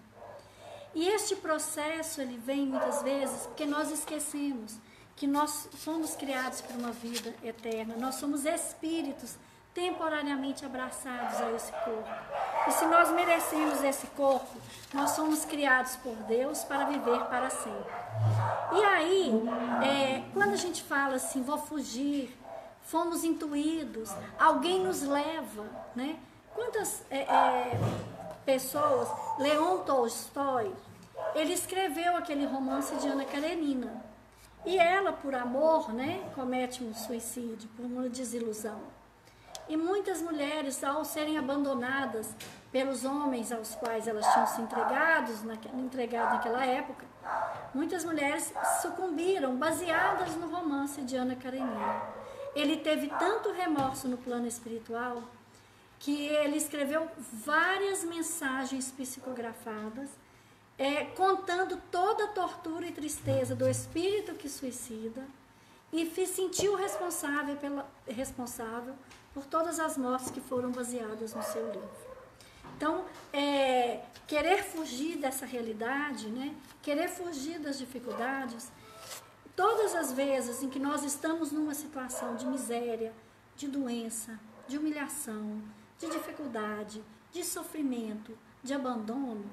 E este processo, ele vem muitas vezes porque nós esquecemos que nós somos criados para uma vida eterna, nós somos espíritos temporariamente abraçados a esse corpo. E se nós merecemos esse corpo, nós somos criados por Deus para viver para sempre. E aí, quando a gente fala assim, vou fugir, fomos intuídos, alguém nos leva, né? Quantas pessoas, Leon Tolstói, ele escreveu aquele romance de Ana Karenina. E ela, por amor, né, comete um suicídio, por uma desilusão. E muitas mulheres, ao serem abandonadas pelos homens aos quais elas tinham se entregado naquela época, muitas mulheres sucumbiram, baseadas no romance de Ana Karenina. Ele teve tanto remorso no plano espiritual que ele escreveu várias mensagens psicografadas, contando toda a tortura e tristeza do espírito que suicida, e se sentiu responsável por todas as mortes que foram baseadas no seu livro. Então, querer fugir dessa realidade, né? Querer fugir das dificuldades, todas as vezes em que nós estamos numa situação de miséria, de doença, de humilhação, de dificuldade, de sofrimento, de abandono,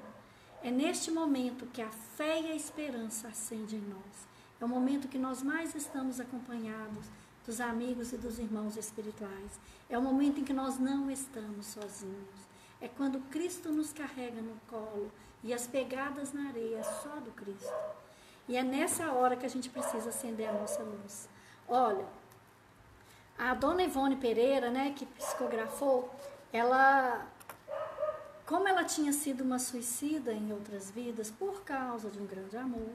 é neste momento que a fé e a esperança acendem em nós. É o momento que nós mais estamos acompanhados dos amigos e dos irmãos espirituais. É o momento em que nós não estamos sozinhos. É quando Cristo nos carrega no colo e as pegadas na areia é só do Cristo. E é nessa hora que a gente precisa acender a nossa luz. Olha, a dona Ivone Pereira, né, que psicografou, como ela tinha sido uma suicida em outras vidas por causa de um grande amor,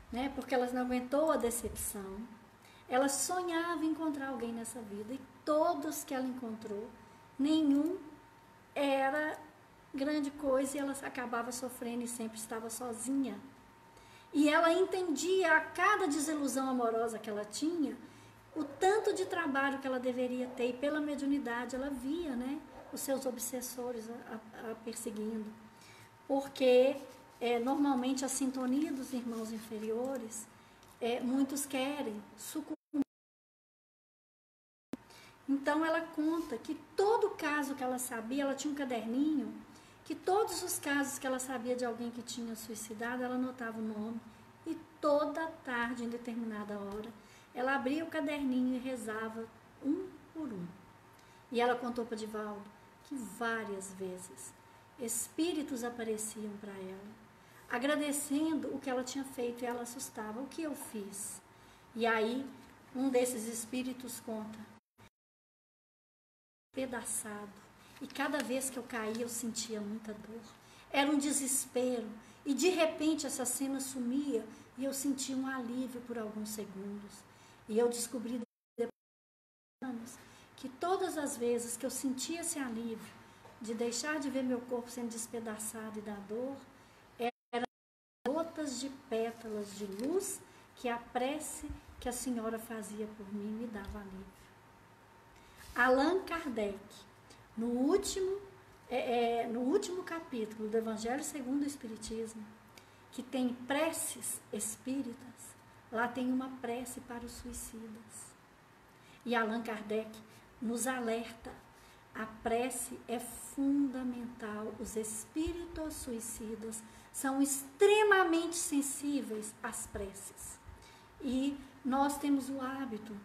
né, porque ela não aguentou a decepção, ela sonhava encontrar alguém nessa vida, e todos que ela encontrou, nenhum era grande coisa, e ela acabava sofrendo e sempre estava sozinha. E ela entendia a cada desilusão amorosa que ela tinha, o tanto de trabalho que ela deveria ter, e pela mediunidade ela via, né, os seus obsessores a perseguindo. Porque normalmente a sintonia dos irmãos inferiores, muitos querem sucumbir. Então ela conta que todo caso que ela sabia, ela tinha um caderninho, que todos os casos que ela sabia de alguém que tinha suicidado, ela anotava o nome, e toda tarde, em determinada hora, ela abria o caderninho e rezava um por um. E ela contou para Divaldo que várias vezes espíritos apareciam para ela, agradecendo o que ela tinha feito, e ela assustava. O que eu fiz? E aí, um desses espíritos conta: pedaçado. E cada vez que eu caía, eu sentia muita dor. Era um desespero. E de repente essa cena sumia e eu sentia um alívio por alguns segundos. E eu descobri depois de anos que todas as vezes que eu sentia esse alívio de deixar de ver meu corpo sendo despedaçado e da dor, eram gotas de pétalas de luz que a prece que a senhora fazia por mim me dava alívio. Allan Kardec, no último capítulo do Evangelho segundo o Espiritismo, que tem preces espíritas, lá tem uma prece para os suicidas. E Allan Kardec nos alerta: a prece é fundamental. Os espíritos suicidas são extremamente sensíveis às preces. E nós temos o hábito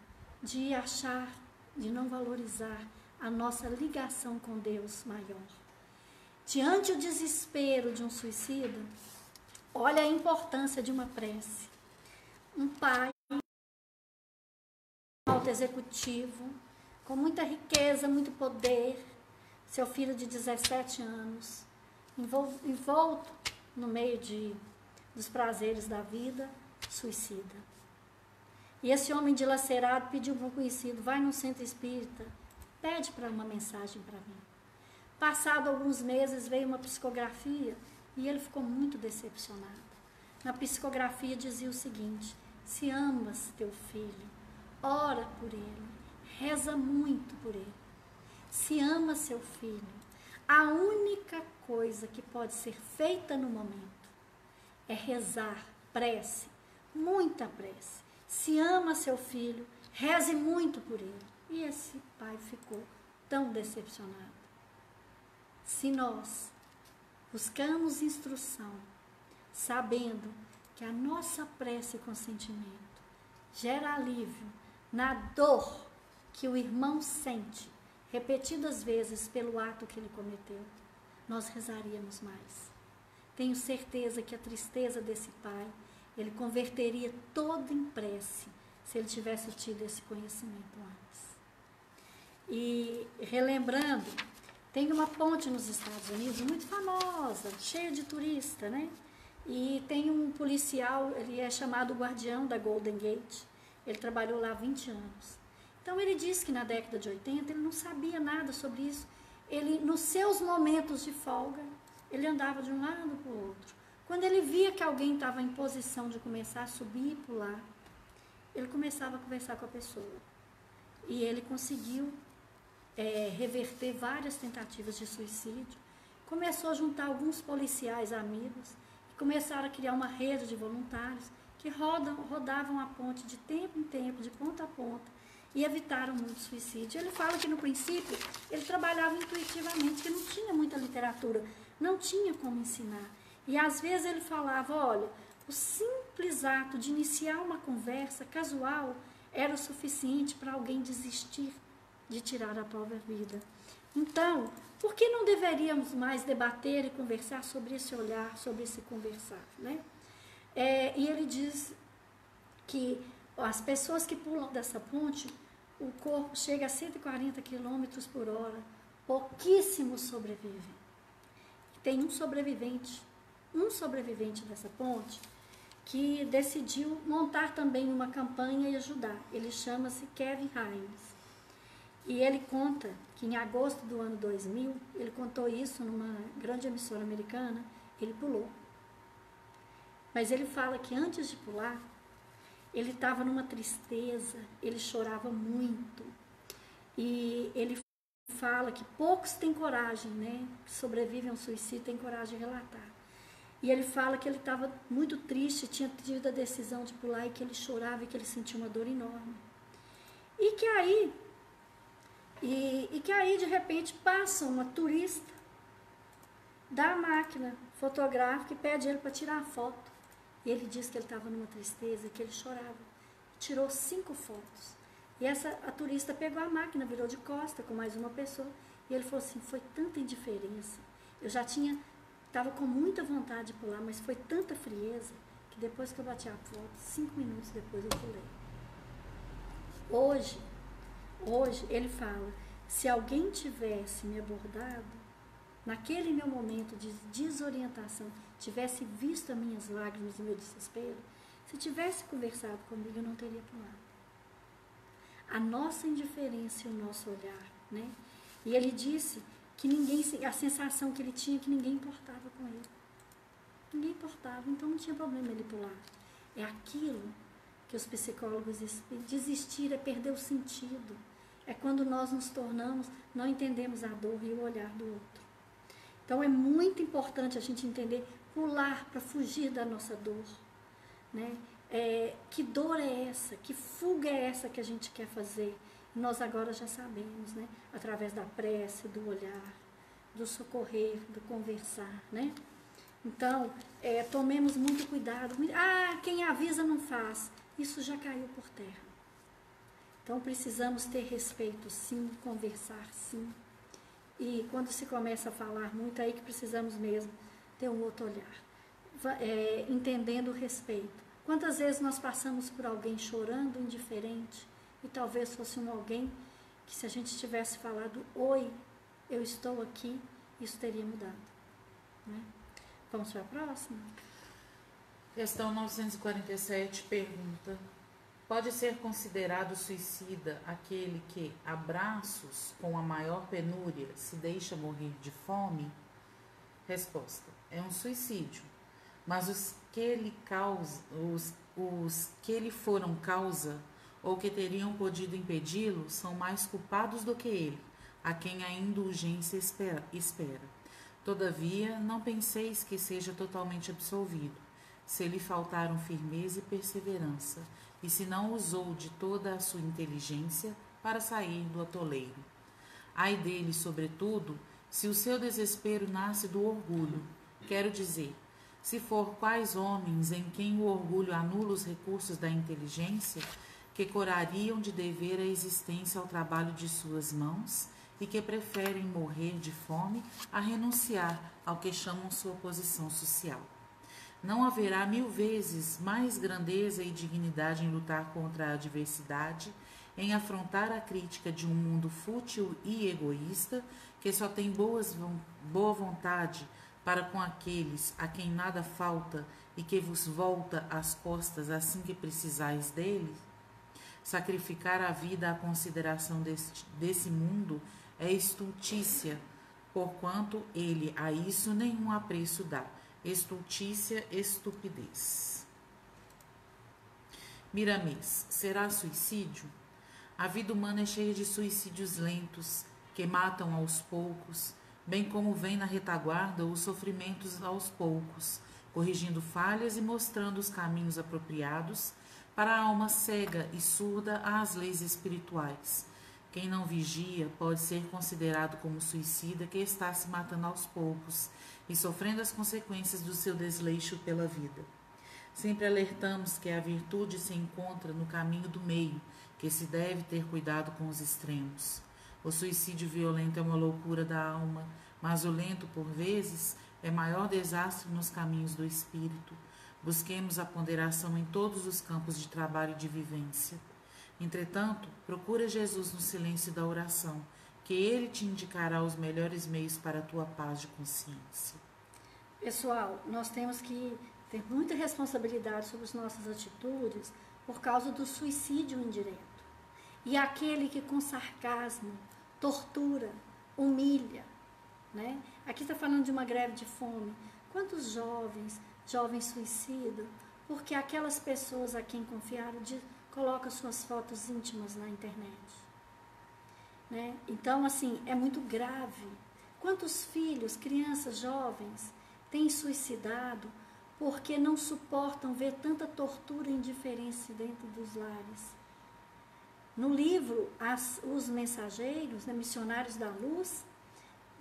de achar, de não valorizar a nossa ligação com Deus maior. Diante do desespero de um suicida, olha a importância de uma prece. Um pai, alto executivo, com muita riqueza, muito poder, seu filho de 17 anos, envolto no meio dos prazeres da vida, suicida. E esse homem dilacerado pediu para um conhecido: vai num centro espírita, pede para uma mensagem para mim. Passado alguns meses veio uma psicografia e ele ficou muito decepcionado. Na psicografia dizia o seguinte: se amas teu filho, ora por ele, reza muito por ele. Se ama seu filho, a única coisa que pode ser feita no momento é rezar, prece, muita prece. Se ama seu filho, reze muito por ele. E esse pai ficou tão decepcionado. Se nós buscamos instrução, sabendo que a nossa prece com sentimento gera alívio na dor que o irmão sente repetidas vezes pelo ato que ele cometeu, nós rezaríamos mais. Tenho certeza que a tristeza desse pai, ele converteria toda em prece se ele tivesse tido esse conhecimento antes. E relembrando, tem uma ponte nos Estados Unidos muito famosa, cheia de turista, né? E tem um policial, ele é chamado guardião da Golden Gate, ele trabalhou lá há 20 anos. Então ele disse que na década de 80 ele não sabia nada sobre isso. ele, nos seus momentos de folga, ele andava de um lado para o outro. Quando ele via que alguém estava em posição de começar a subir e pular, ele começava a conversar com a pessoa. E ele conseguiu reverter várias tentativas de suicídio. Começou a juntar alguns policiais amigos e começaram a criar uma rede de voluntários que rodavam a ponte de tempo em tempo, de ponta a ponta, e evitaram muito suicídio. Ele fala que no princípio ele trabalhava intuitivamente, que não tinha muita literatura, não tinha como ensinar. E às vezes ele falava, olha, o simples ato de iniciar uma conversa casual era o suficiente para alguém desistir de tirar a própria vida. Então, por que não deveríamos mais debater e conversar sobre esse olhar, sobre esse conversar, né? E ele diz que as pessoas que pulam dessa ponte, o corpo chega a 140 km por hora, pouquíssimos sobrevivem. Tem um sobrevivente dessa ponte, que decidiu montar também uma campanha e ajudar. Ele chama-se Kevin Hines. E ele conta que em agosto do ano 2000, ele contou isso numa grande emissora americana, ele pulou. Mas ele fala que antes de pular, ele estava numa tristeza, ele chorava muito. E ele fala que poucos têm coragem, né? Que sobrevivem ao suicídio, têm coragem de relatar. E ele fala que ele estava muito triste, tinha tido a decisão de pular e que ele chorava e que ele sentia uma dor enorme. E que aí de repente passa uma turista da máquina fotográfica e pede ele para tirar a foto. E ele diz que ele estava numa tristeza, que ele chorava. Tirou 5 fotos. E a turista pegou a máquina, virou de costa com mais uma pessoa. E ele falou assim, foi tanta indiferença. Eu já estava com muita vontade de pular, mas foi tanta frieza que depois que eu bati a foto, 5 minutos depois eu pulei. Hoje ele fala, se alguém tivesse me abordado, naquele meu momento de desorientação, tivesse visto as minhas lágrimas e meu desespero, se tivesse conversado comigo, eu não teria pulado. A nossa indiferença e o nosso olhar, né? E ele disse que a sensação que ele tinha é que ninguém importava com ele. Ninguém importava, então não tinha problema ele pular. É aquilo que os psicólogos dizem, desistir é perder o sentido. É quando nós nos tornamos, não entendemos a dor e o olhar do outro. Então é muito importante a gente entender, pular para fugir da nossa dor, né? Que dor é essa? Que fuga é essa que a gente quer fazer? Nós agora já sabemos, né? Através da prece, do olhar, do socorrer, do conversar, né? Então, tomemos muito cuidado. Quem avisa não faz. Isso já caiu por terra. Então, precisamos ter respeito, sim, conversar, sim. E quando se começa a falar muito, aí que precisamos mesmo ter um outro olhar. Entendendo o respeito. Quantas vezes nós passamos por alguém chorando, indiferente, e talvez fosse alguém que, se a gente tivesse falado, oi, eu estou aqui, isso teria mudado. Né? Vamos para a próxima? Questão 947 pergunta: pode ser considerado suicida aquele que, a braços com a maior penúria, se deixa morrer de fome? Resposta: é um suicídio, mas os que lhe foram causa ou que teriam podido impedi-lo são mais culpados do que ele, a quem a indulgência espera. Todavia, não penseis que seja totalmente absolvido, se lhe faltaram firmeza e perseverança, e se não usou de toda a sua inteligência para sair do atoleiro. Ai dele, sobretudo, se o seu desespero nasce do orgulho, quero dizer, se for quais homens em quem o orgulho anula os recursos da inteligência, que corariam de dever a existência ao trabalho de suas mãos e que preferem morrer de fome a renunciar ao que chamam sua posição social. Não haverá 1000 vezes mais grandeza e dignidade em lutar contra a adversidade, em afrontar a crítica de um mundo fútil e egoísta, que só tem boa vontade para com aqueles a quem nada falta e que vos volta as costas assim que precisais dele. Sacrificar a vida à consideração desse mundo é estultícia, porquanto ele a isso nenhum apreço dá. Estultícia, estupidez. Miramês, será suicídio? A vida humana é cheia de suicídios lentos, que matam aos poucos, bem como vem na retaguarda os sofrimentos aos poucos, corrigindo falhas e mostrando os caminhos apropriados para a alma cega e surda às leis espirituais. Quem não vigia pode ser considerado como suicida que está se matando aos poucos e sofrendo as consequências do seu desleixo pela vida. Sempre alertamos que a virtude se encontra no caminho do meio, que se deve ter cuidado com os extremos. O suicídio violento é uma loucura da alma, mas o lento, por vezes, é maior desastre nos caminhos do espírito. Busquemos a ponderação em todos os campos de trabalho e de vivência. Entretanto, procura Jesus no silêncio da oração, que ele te indicará os melhores meios para a tua paz de consciência. Pessoal, nós temos que ter muita responsabilidade sobre as nossas atitudes por causa do suicídio indireto. E aquele que com sarcasmo tortura, humilha, né? Aqui está falando de uma greve de fome. Quantos jovens suicidam porque aquelas pessoas a quem confiaram colocam suas fotos íntimas na internet, né? Então, assim, é muito grave. Quantos filhos, crianças, jovens têm suicidado porque não suportam ver tanta tortura e indiferença dentro dos lares? No livro Os Mensageiros, né, Missionários da Luz,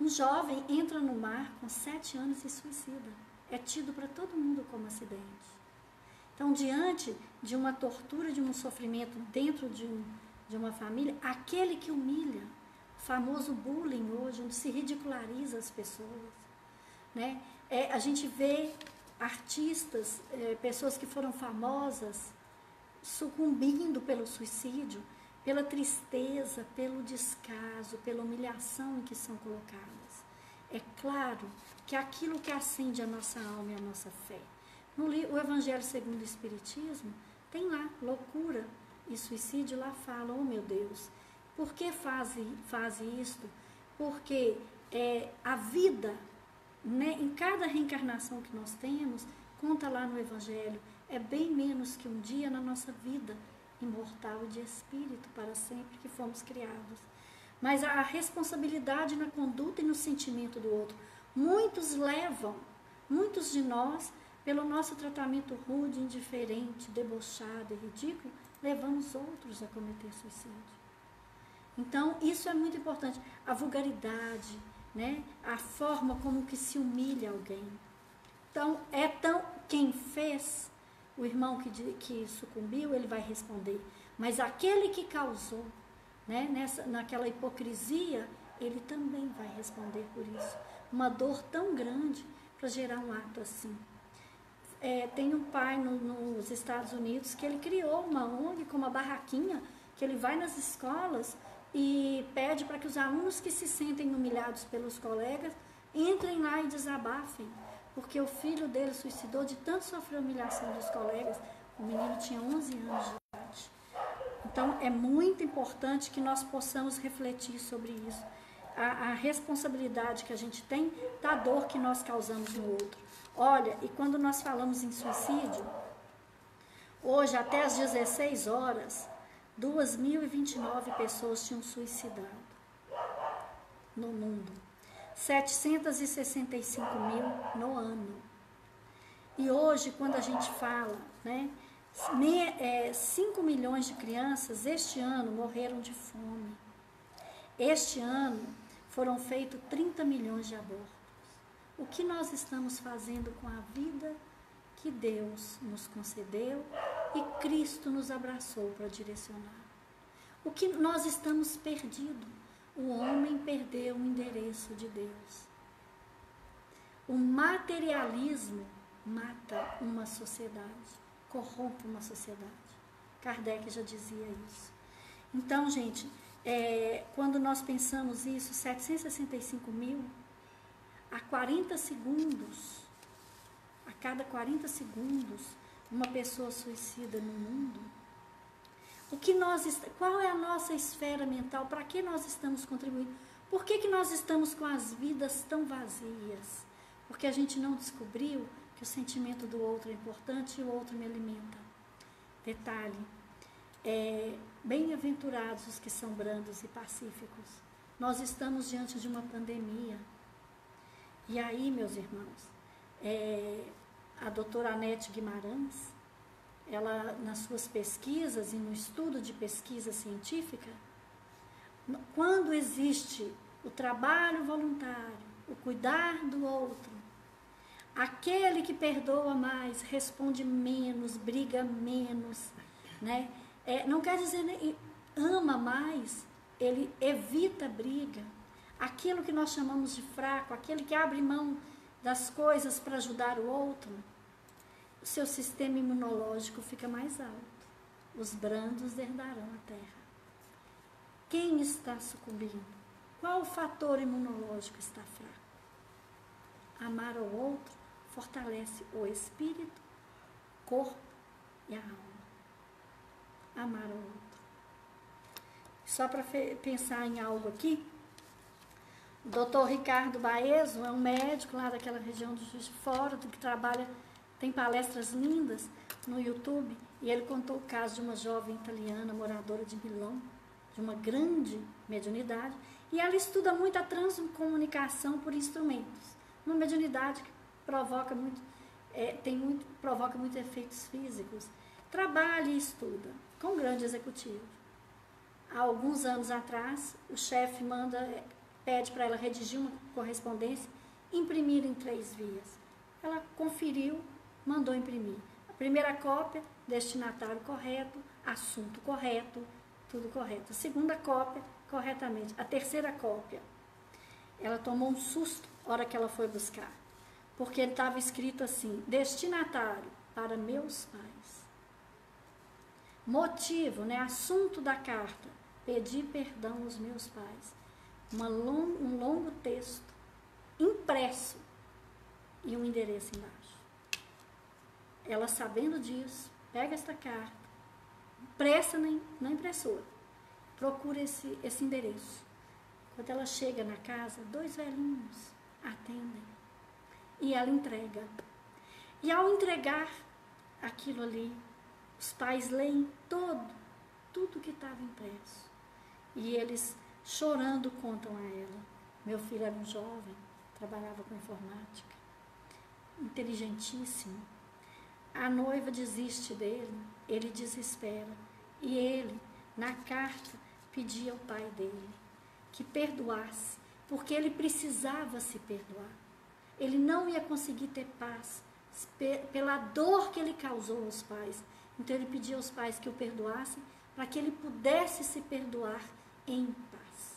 um jovem entra no mar com 7 anos e suicida. É tido para todo mundo como acidente. Então, diante de uma tortura, de um sofrimento dentro de uma família, aquele que humilha, o famoso bullying hoje, onde se ridiculariza as pessoas, né? A gente vê artistas, pessoas que foram famosas, sucumbindo pelo suicídio, pela tristeza, pelo descaso, pela humilhação em que são colocadas. É claro que aquilo que acende a nossa alma e a nossa fé. O Evangelho segundo o Espiritismo tem lá loucura e suicídio, lá fala, oh meu Deus, por que faz isto? Porque a vida, né, em cada reencarnação que nós temos, conta lá no Evangelho, é bem menos que um dia na nossa vida imortal de espírito para sempre que fomos criados. Mas a responsabilidade na conduta e no sentimento do outro. Muitos de nós, pelo nosso tratamento rude, indiferente, debochado e ridículo, levamos outros a cometer suicídio. Então, isso é muito importante. A vulgaridade, né? A forma como que se humilha alguém. Então, quem fez, o irmão que sucumbiu, ele vai responder. Mas aquele que causou, né, naquela hipocrisia, ele também vai responder por isso. Uma dor tão grande para gerar um ato assim. Tem um pai nos Estados Unidos que ele criou uma ONG com uma barraquinha, que ele vai nas escolas e pede para que os alunos que se sentem humilhados pelos colegas entrem lá e desabafem, porque o filho dele suicidou de tanto sofrer humilhação dos colegas. O menino tinha 11 anos de idade. Então, é muito importante que nós possamos refletir sobre isso. A responsabilidade que a gente tem da dor que nós causamos no outro. Olha, e quando nós falamos em suicídio, hoje, até às 16 horas, 2.029 pessoas tinham suicidado no mundo. 765 mil no ano. E hoje, quando a gente fala, né, 5 milhões de crianças este ano morreram de fome. Este ano foram feitos 30 milhões de abortos. O que nós estamos fazendo com a vida que Deus nos concedeu e Cristo nos abraçou para direcionar? O que nós estamos perdidos? O homem perdeu o endereço de Deus. O materialismo mata uma sociedade, corrompe uma sociedade. Kardec já dizia isso. Então, gente, quando nós pensamos isso, 765 mil, a cada 40 segundos, uma pessoa suicida no mundo. Qual é a nossa esfera mental? Para que nós estamos contribuindo? Por que nós estamos com as vidas tão vazias? Porque a gente não descobriu que o sentimento do outro é importante e o outro me alimenta. Detalhe, bem-aventurados os que são brandos e pacíficos. Nós estamos diante de uma pandemia. E aí, meus irmãos, a doutora Anete Guimarães, ela, nas suas pesquisas e no estudo de pesquisa científica, quando existe o trabalho voluntário, o cuidar do outro, aquele que perdoa mais, responde menos, briga menos, né? Não quer dizer ama mais, ele evita briga. Aquilo que nós chamamos de fraco, aquele que abre mão das coisas para ajudar o outro, o seu sistema imunológico fica mais alto. Os brandos herdarão a terra. Quem está sucumbindo? Qual fator imunológico está fraco? Amar ao outro fortalece o espírito, corpo e a alma. Amar ao outro. Só para pensar em algo aqui, o doutor Ricardo Baezo é um médico lá daquela região do Juiz de Fora, que trabalha, tem palestras lindas no YouTube, e ele contou o caso de uma jovem italiana, moradora de Milão, de uma grande mediunidade, e ela estuda muito a transcomunicação por instrumentos, uma mediunidade que provoca muitos efeitos físicos. Trabalha e estuda com um grande executivo. Há alguns anos atrás, o chefe pede para ela redigir uma correspondência, imprimir em 3 vias. Ela conferiu, mandou imprimir. A primeira cópia, destinatário correto, assunto correto, tudo correto. A segunda cópia, corretamente. A terceira cópia, ela tomou um susto na hora que ela foi buscar, porque estava escrito assim: destinatário para meus pais. Motivo, assunto da carta: pedir perdão aos meus pais. Um longo texto impresso e um endereço embaixo. Ela, sabendo disso, pega esta carta, impressa na impressora, procura esse endereço. Quando ela chega na casa, 2 velhinhos atendem e ela entrega. E ao entregar aquilo ali, os pais leem tudo que estava impresso. E eles, chorando, contam a ela: meu filho era um jovem, trabalhava com informática, inteligentíssimo. A noiva desiste dele, ele desespera. E ele, na carta, pedia ao pai dele que perdoasse, porque ele precisava se perdoar. Ele não ia conseguir ter paz pela dor que ele causou aos pais. Então ele pedia aos pais que o perdoassem, para que ele pudesse se perdoar em paz.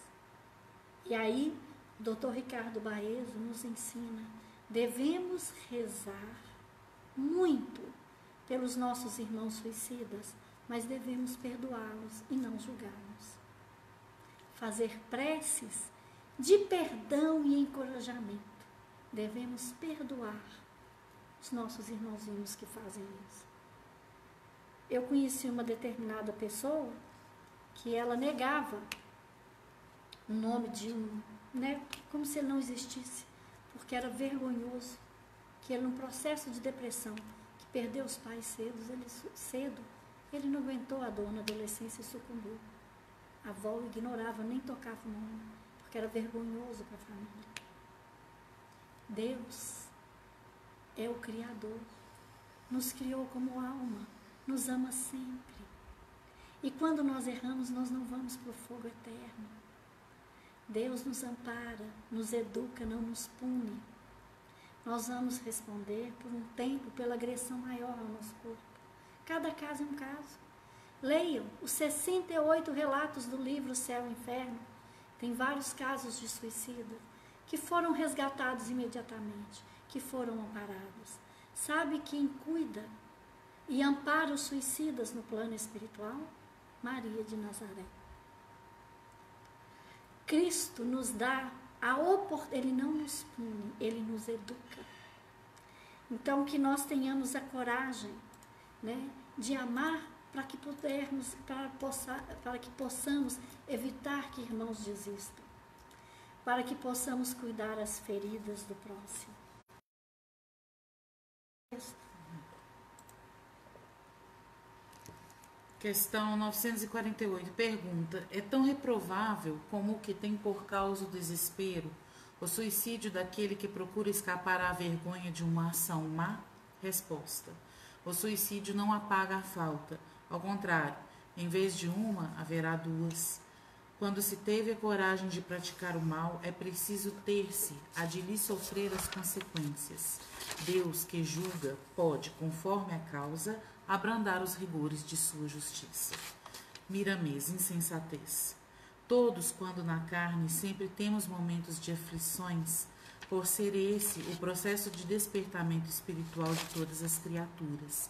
E aí, o doutor Ricardo Baezo nos ensina: devemos rezar muito pelos nossos irmãos suicidas, mas devemos perdoá-los e não julgá-los. Fazer preces de perdão e encorajamento. Devemos perdoar os nossos irmãozinhos que fazem isso. Eu conheci uma determinada pessoa que ela negava o nome de como se ele não existisse, porque era vergonhoso que ele, num processo de depressão, que perdeu os pais cedo, ele não aguentou a dor na adolescência e sucumbiu. A avó ignorava, nem tocava o nome, porque era vergonhoso para a família. Deus é o Criador, nos criou como alma, nos ama sempre. E quando nós erramos, nós não vamos para o fogo eterno. Deus nos ampara, nos educa, não nos pune. Nós vamos responder por um tempo pela agressão maior ao nosso corpo. Cada caso é um caso. Leiam os 68 relatos do livro Céu e Inferno. Tem vários casos de suicida que foram resgatados imediatamente, que foram amparados. Sabe quem cuida e ampara os suicidas no plano espiritual? Maria de Nazaré. Cristo nos dá a oportunidade, Ele não nos pune, Ele nos educa. Então, que nós tenhamos a coragem, de amar para que possamos evitar que irmãos desistam. para que possamos cuidar as feridas do próximo. Questão 948. Pergunta: é tão reprovável como o que tem por causa o desespero o suicídio daquele que procura escapar à vergonha de uma ação má? Resposta: o suicídio não apaga a falta. Ao contrário, em vez de uma, haverá duas. Quando se teve a coragem de praticar o mal, é preciso ter-se a de lhe sofrer as consequências. Deus, que julga, pode, conforme a causa, abrandar os rigores de sua justiça. Miramês, insensatez. Todos, quando na carne, sempre temos momentos de aflições, por ser esse o processo de despertamento espiritual de todas as criaturas.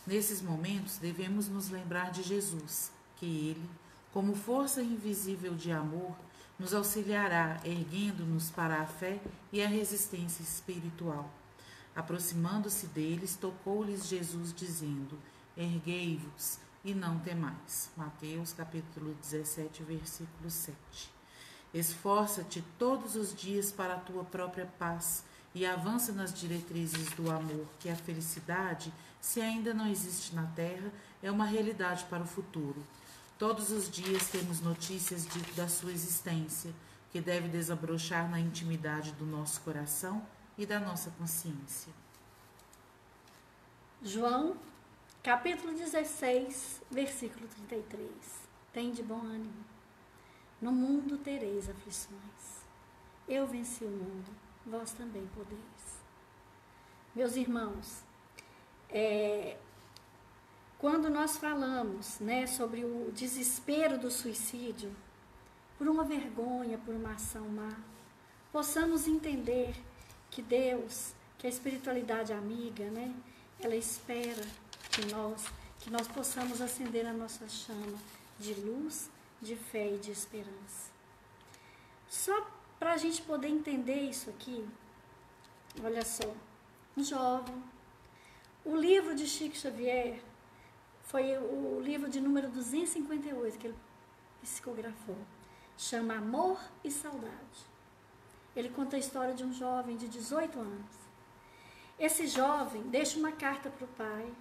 Nesses momentos, devemos nos lembrar de Jesus, que Ele, como força invisível de amor, nos auxiliará, erguendo-nos para a fé e a resistência espiritual. Aproximando-se deles, tocou-lhes Jesus, dizendo: erguei-vos e não temais. Mateus capítulo 17, versículo 7. Esforça-te todos os dias para a tua própria paz e avança nas diretrizes do amor, que a felicidade, se ainda não existe na terra, é uma realidade para o futuro. Todos os dias temos notícias da sua existência, que deve desabrochar na intimidade do nosso coração e da nossa consciência. João, capítulo 16, versículo 33. Tende bom ânimo. No mundo tereis aflições. Eu venci o mundo, vós também podeis. Meus irmãos, quando nós falamos, sobre o desespero do suicídio, por uma vergonha, por uma ação má, possamos entender que Deus, que a espiritualidade amiga, ela espera que nós possamos acender a nossa chama de luz, de fé e de esperança. Só para a gente poder entender isso aqui, olha só, um jovem, o livro de Chico Xavier foi o livro de número 258 que ele psicografou, chama Amor e Saudade. Ele conta a história de um jovem de 18 anos. Esse jovem deixa uma carta para o pai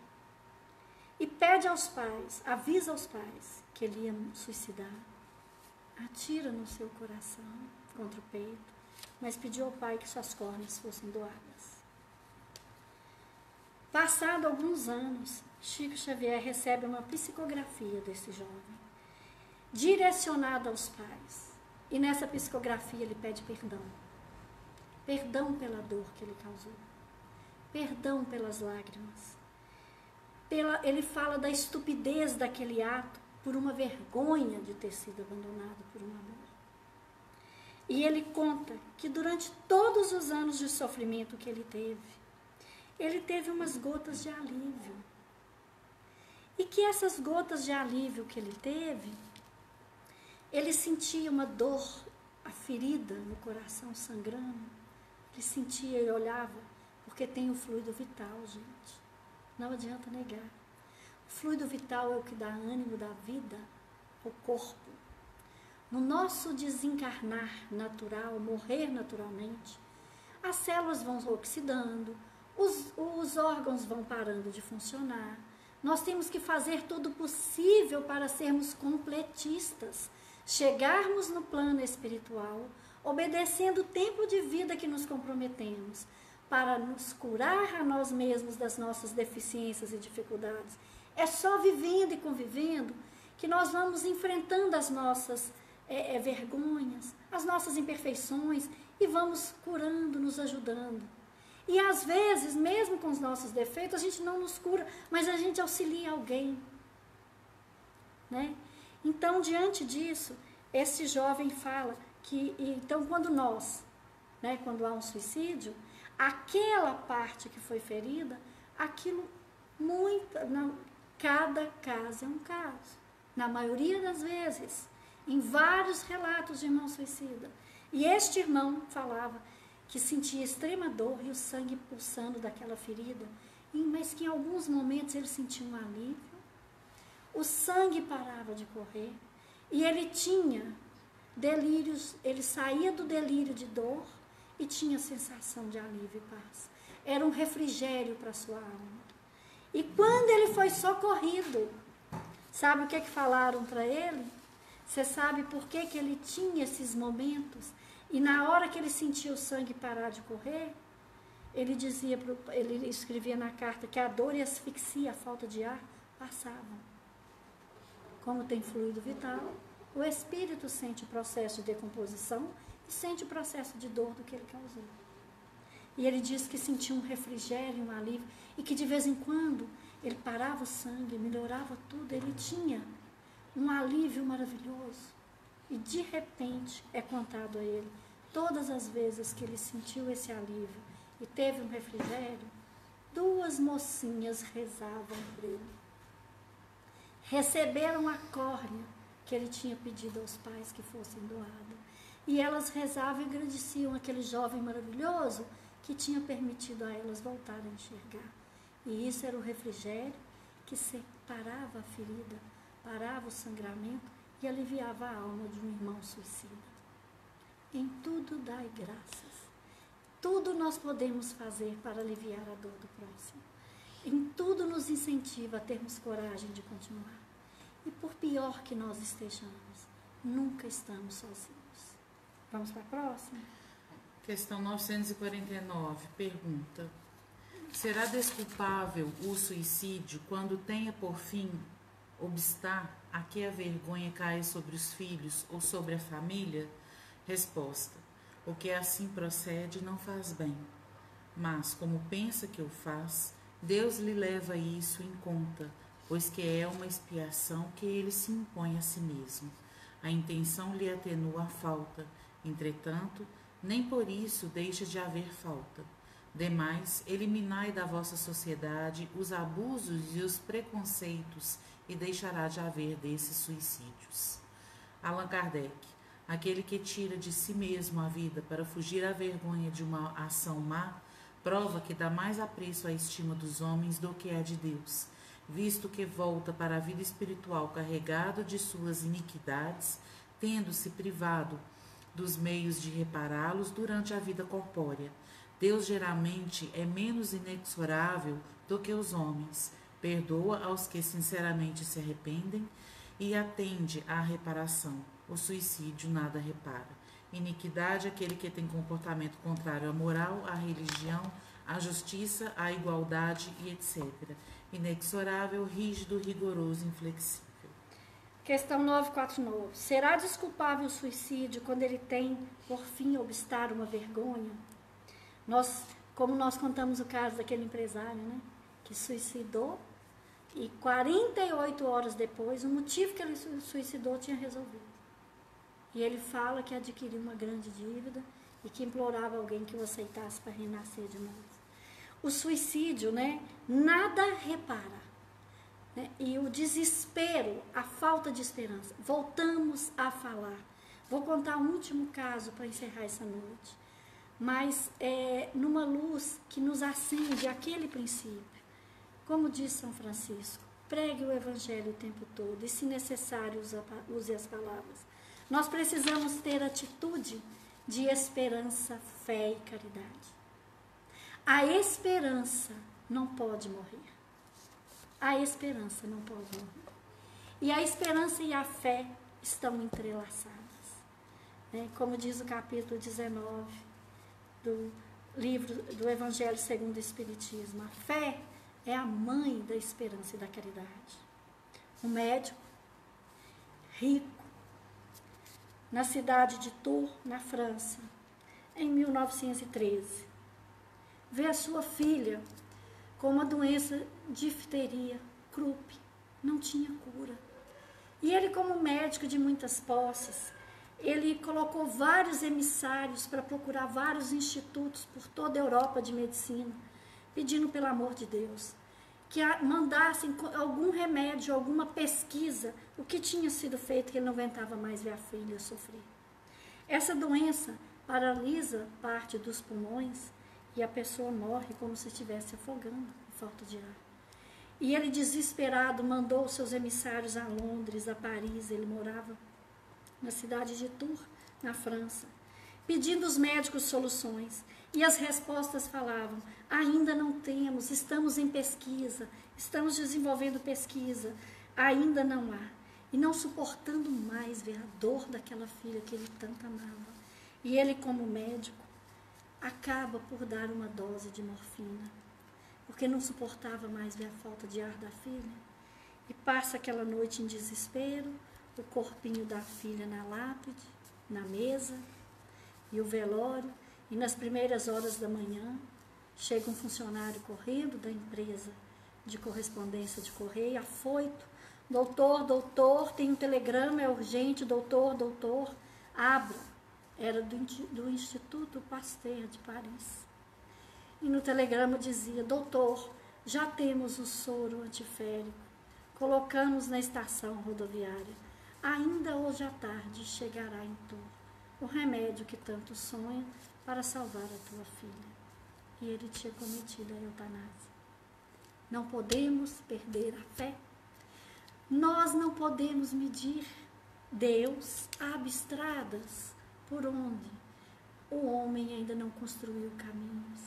e pede aos pais, avisa aos pais que ele ia suicidar. Atira no seu coração, contra o peito, mas pediu ao pai que suas córneas fossem doadas. Passado alguns anos, Chico Xavier recebe uma psicografia desse jovem, direcionada aos pais. E nessa psicografia ele pede perdão. Perdão pela dor que ele causou. Perdão pelas lágrimas. Ele fala da estupidez daquele ato por uma vergonha de ter sido abandonado por um amor. E ele conta que durante todos os anos de sofrimento que ele teve umas gotas de alívio. E que essas gotas de alívio que ele teve, ele sentia uma dor, a ferida no coração sangrando. Ele sentia e olhava, porque tem o fluido vital, gente. Não adianta negar. O fluido vital é o que dá ânimo da vida ao corpo. No nosso desencarnar natural, morrer naturalmente, as células vão oxidando, os órgãos vão parando de funcionar. Nós temos que fazer tudo possível para sermos completistas, chegarmos no plano espiritual, obedecendo o tempo de vida que nos comprometemos, para nos curar a nós mesmos das nossas deficiências e dificuldades. É só vivendo e convivendo que nós vamos enfrentando as nossas vergonhas, as nossas imperfeições e vamos curando, nos ajudando. E às vezes, mesmo com os nossos defeitos, a gente não nos cura, mas a gente auxilia alguém. Então, diante disso, esse jovem fala que, então, quando quando há um suicídio, aquela parte que foi ferida, cada caso é um caso. Na maioria das vezes, em vários relatos de irmão suicida. E este irmão falava que sentia extrema dor e o sangue pulsando daquela ferida, mas que em alguns momentos ele sentia um alívio, o sangue parava de correr e ele tinha delírios, ele saía do delírio de dor e tinha sensação de alívio e paz. Era um refrigério para sua alma. E quando ele foi socorrido, sabe o que falaram para ele? Você sabe por que ele tinha esses momentos? E na hora que ele sentia o sangue parar de correr, ele escrevia na carta que a dor e a asfixia, a falta de ar, passavam. Como tem fluido vital, o espírito sente o processo de decomposição e sente o processo de dor do que ele causou. E ele disse que sentia um refrigério, um alívio, e que de vez em quando ele parava o sangue, melhorava tudo, ele tinha um alívio maravilhoso. E de repente é contado a ele, todas as vezes que ele sentiu esse alívio e teve um refrigério, 2 mocinhas rezavam por ele. Receberam a córnea que ele tinha pedido aos pais que fossem doada. E elas rezavam e agradeciam aquele jovem maravilhoso que tinha permitido a elas voltarem a enxergar. E isso era o refrigério que parava a ferida, parava o sangramento e aliviava a alma de um irmão suicida. Em tudo dai graças. Tudo nós podemos fazer para aliviar a dor do próximo. Em tudo nos incentiva a termos coragem de continuar. E por pior que nós estejamos, nunca estamos sozinhos. Vamos para a próxima? Questão 949, pergunta: será desculpável o suicídio quando tenha por fim obstar a que a vergonha caia sobre os filhos ou sobre a família? Resposta: o que assim procede não faz bem, mas como pensa que o faz, Deus lhe leva isso em conta, pois que é uma expiação que ele se impõe a si mesmo. A intenção lhe atenua a falta, entretanto, nem por isso deixa de haver falta. Demais, eliminai da vossa sociedade os abusos e os preconceitos, e deixará de haver desses suicídios. Allan Kardec: aquele que tira de si mesmo a vida para fugir à vergonha de uma ação má, prova que dá mais apreço à estima dos homens do que a de Deus, visto que volta para a vida espiritual carregado de suas iniquidades, tendo-se privado dos meios de repará-los durante a vida corpórea. Deus geralmente é menos inexorável do que os homens, perdoa aos que sinceramente se arrependem e atende à reparação. O suicídio nada repara. Iniquidade é aquele que tem comportamento contrário à moral, à religião, à justiça, à igualdade e etc. Inexorável, rígido, rigoroso, inflexível. Questão 949. Será desculpável o suicídio quando ele tem, por fim, obstar uma vergonha? Como nós contamos o caso daquele empresário, né, que suicidou, e 48 horas depois, o motivo que ele suicidou tinha resolvido. E ele fala que adquiriu uma grande dívida e que implorava alguém que o aceitasse para renascer de novo. O suicídio, né, nada repara. Né? E o desespero, a falta de esperança. Voltamos a falar. Vou contar um último caso para encerrar essa noite. Mas numa luz que nos acende aquele princípio. Como diz São Francisco, pregue o Evangelho o tempo todo e, se necessário, use as palavras. Nós precisamos ter atitude de esperança, fé e caridade. A esperança não pode morrer. A esperança não pode morrer. E a esperança e a fé estão entrelaçadas. Né? Como diz o capítulo 19 do livro do Evangelho segundo o Espiritismo. A fé é a mãe da esperança e da caridade. Um médico rico, na cidade de Tours, na França, em 1913, vê a sua filha com uma doença de difteria, Krupp, não tinha cura. E ele, como médico de muitas posses, ele colocou vários emissários para procurar vários institutos por toda a Europa de medicina, pedindo pelo amor de Deus, que mandassem algum remédio, alguma pesquisa, o que tinha sido feito, que ele não aguentava mais ver a filha sofrer. Essa doença paralisa parte dos pulmões e a pessoa morre como se estivesse afogando, por falta de ar. E ele, desesperado, mandou seus emissários a Londres, a Paris, ele morava na cidade de Tours, na França, pedindo aos médicos soluções. E as respostas falavam: ainda não temos, estamos em pesquisa, estamos desenvolvendo pesquisa, ainda não há. E não suportando mais ver a dor daquela filha que ele tanto amava. E ele, como médico, acaba por dar uma dose de morfina, porque não suportava mais ver a falta de ar da filha. E passa aquela noite em desespero, o corpinho da filha na lápide, na mesa, e o velório. E nas primeiras horas da manhã, chega um funcionário correndo da empresa de correspondência de correio, afoito: doutor, tem um telegrama, é urgente, doutor, abra. Era do Instituto Pasteur de Paris. E no telegrama dizia: doutor, já temos o soro antiférico, colocamos na estação rodoviária. Ainda hoje à tarde chegará em Tours o remédio que tanto sonha para salvar a tua filha. E ele tinha cometido a eutanásia. Não podemos perder a fé. Nós não podemos medir Deus a estradas por onde o homem ainda não construiu caminhos.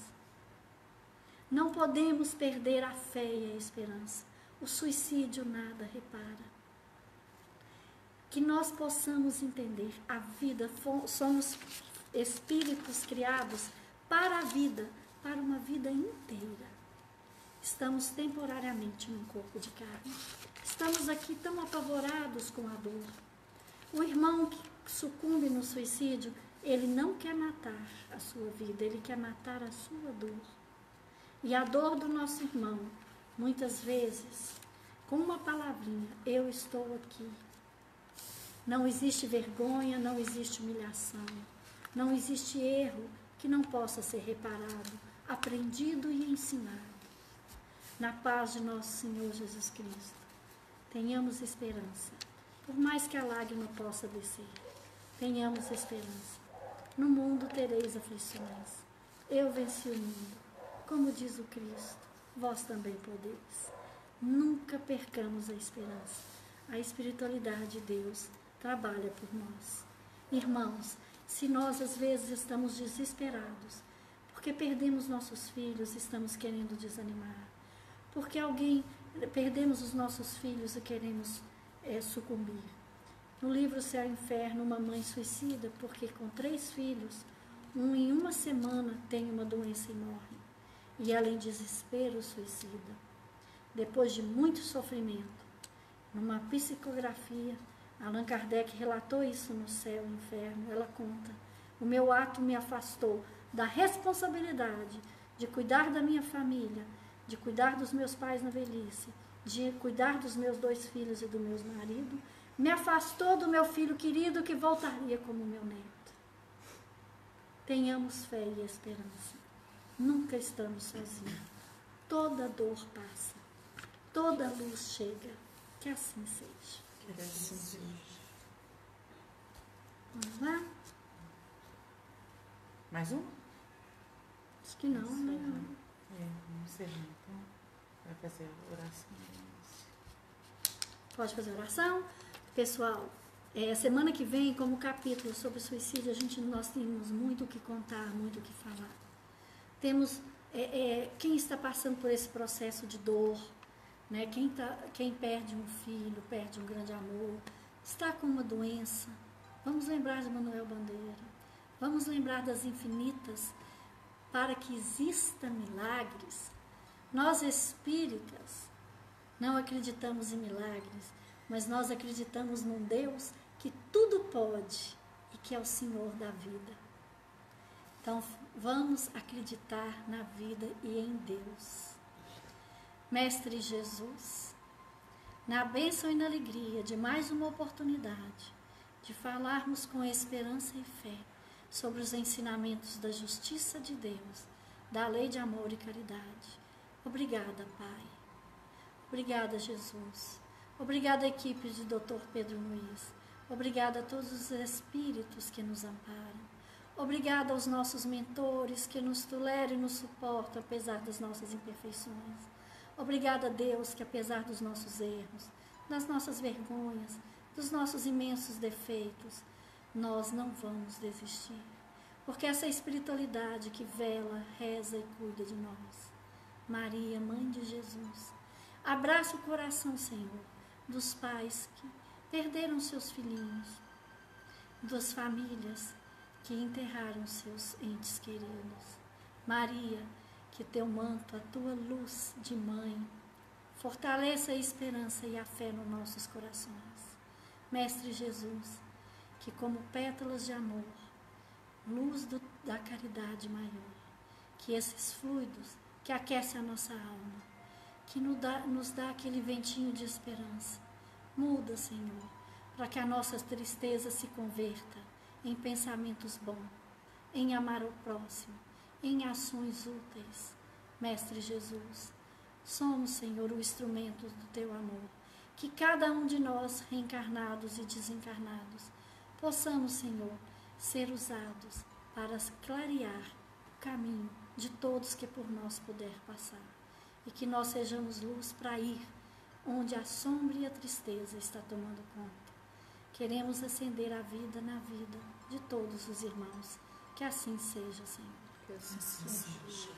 Não podemos perder a fé e a esperança. O suicídio nada repara. Que nós possamos entender a vida, somos espíritos criados para a vida, para uma vida inteira. Estamos temporariamente num corpo de carne. Estamos aqui tão apavorados com a dor. O irmão que sucumbe no suicídio, ele não quer matar a sua vida, ele quer matar a sua dor. E a dor do nosso irmão, muitas vezes, com uma palavrinha: eu estou aqui. Não existe vergonha, não existe humilhação, não existe erro que não possa ser reparado, aprendido e ensinado. Na paz de nosso Senhor Jesus Cristo, tenhamos esperança. Por mais que a lágrima possa descer, tenhamos esperança. No mundo tereis aflições. Eu venci o mundo. Como diz o Cristo, vós também podeis. Nunca percamos a esperança. A espiritualidade de Deus trabalha por nós. Irmãos, se nós às vezes estamos desesperados, porque perdemos nossos filhos e estamos querendo desanimar, porque perdemos os nossos filhos e queremos sucumbir. No livro Céu e Inferno, uma mãe suicida porque com 3 filhos, em uma semana tem uma doença e morre. E ela em desespero suicida. Depois de muito sofrimento, numa psicografia, Allan Kardec relatou isso no Céu e Inferno. Ela conta: o meu ato me afastou da responsabilidade de cuidar da minha família, de cuidar dos meus pais na velhice, de cuidar dos meus 2 filhos e do meu marido, me afastou do meu filho querido que voltaria como meu neto. Tenhamos fé e esperança. Nunca estamos sozinhos. Toda dor passa. Toda luz chega. Que assim seja. Que assim seja. Vamos lá? Mais um? Acho que não, né? Vamos encerrar então. Vai fazer a oração. Pode fazer oração? Pessoal, semana que vem, como capítulo sobre suicídio, nós temos muito o que contar, muito o que falar. Temos quem está passando por esse processo de dor, né? Quem perde um filho, perde um grande amor, está com uma doença. Vamos lembrar de Manuel Bandeira. Vamos lembrar das infinitas, para que exista milagres. Nós espíritas não acreditamos em milagres, mas nós acreditamos num Deus que tudo pode e que é o Senhor da vida. Então, vamos acreditar na vida e em Deus. Mestre Jesus, na bênção e na alegria de mais uma oportunidade de falarmos com esperança e fé sobre os ensinamentos da justiça de Deus, da lei de amor e caridade. Obrigada, Pai. Obrigada, Jesus. Obrigada, equipe de Dr. Pedro Luiz. Obrigada a todos os espíritos que nos amparam. Obrigada aos nossos mentores que nos toleram e nos suportam, apesar das nossas imperfeições. Obrigada a Deus que, apesar dos nossos erros, das nossas vergonhas, dos nossos imensos defeitos, nós não vamos desistir. Porque essa espiritualidade que vela, reza e cuida de nós. Maria, Mãe de Jesus, abraça o coração, Senhor, dos pais que perderam seus filhinhos, das famílias que enterraram seus entes queridos. Maria, que teu manto, a tua luz de mãe, fortaleça a esperança e a fé nos nossos corações. Mestre Jesus, que como pétalas de amor, luz da caridade maior, que esses fluidos que aquecem a nossa alma, que nos dá aquele ventinho de esperança, muda, Senhor, para que a nossa tristeza se converta em pensamentos bons, em amar o próximo, em ações úteis. Mestre Jesus, somos, Senhor, o instrumento do teu amor, que cada um de nós, reencarnados e desencarnados, possamos, Senhor, ser usados para clarear o caminho de todos que por nós puder passar, e que nós sejamos luz para ir onde a sombra e a tristeza está tomando conta. Queremos acender a vida na vida de todos os irmãos. Que assim seja, Senhor. Que assim seja.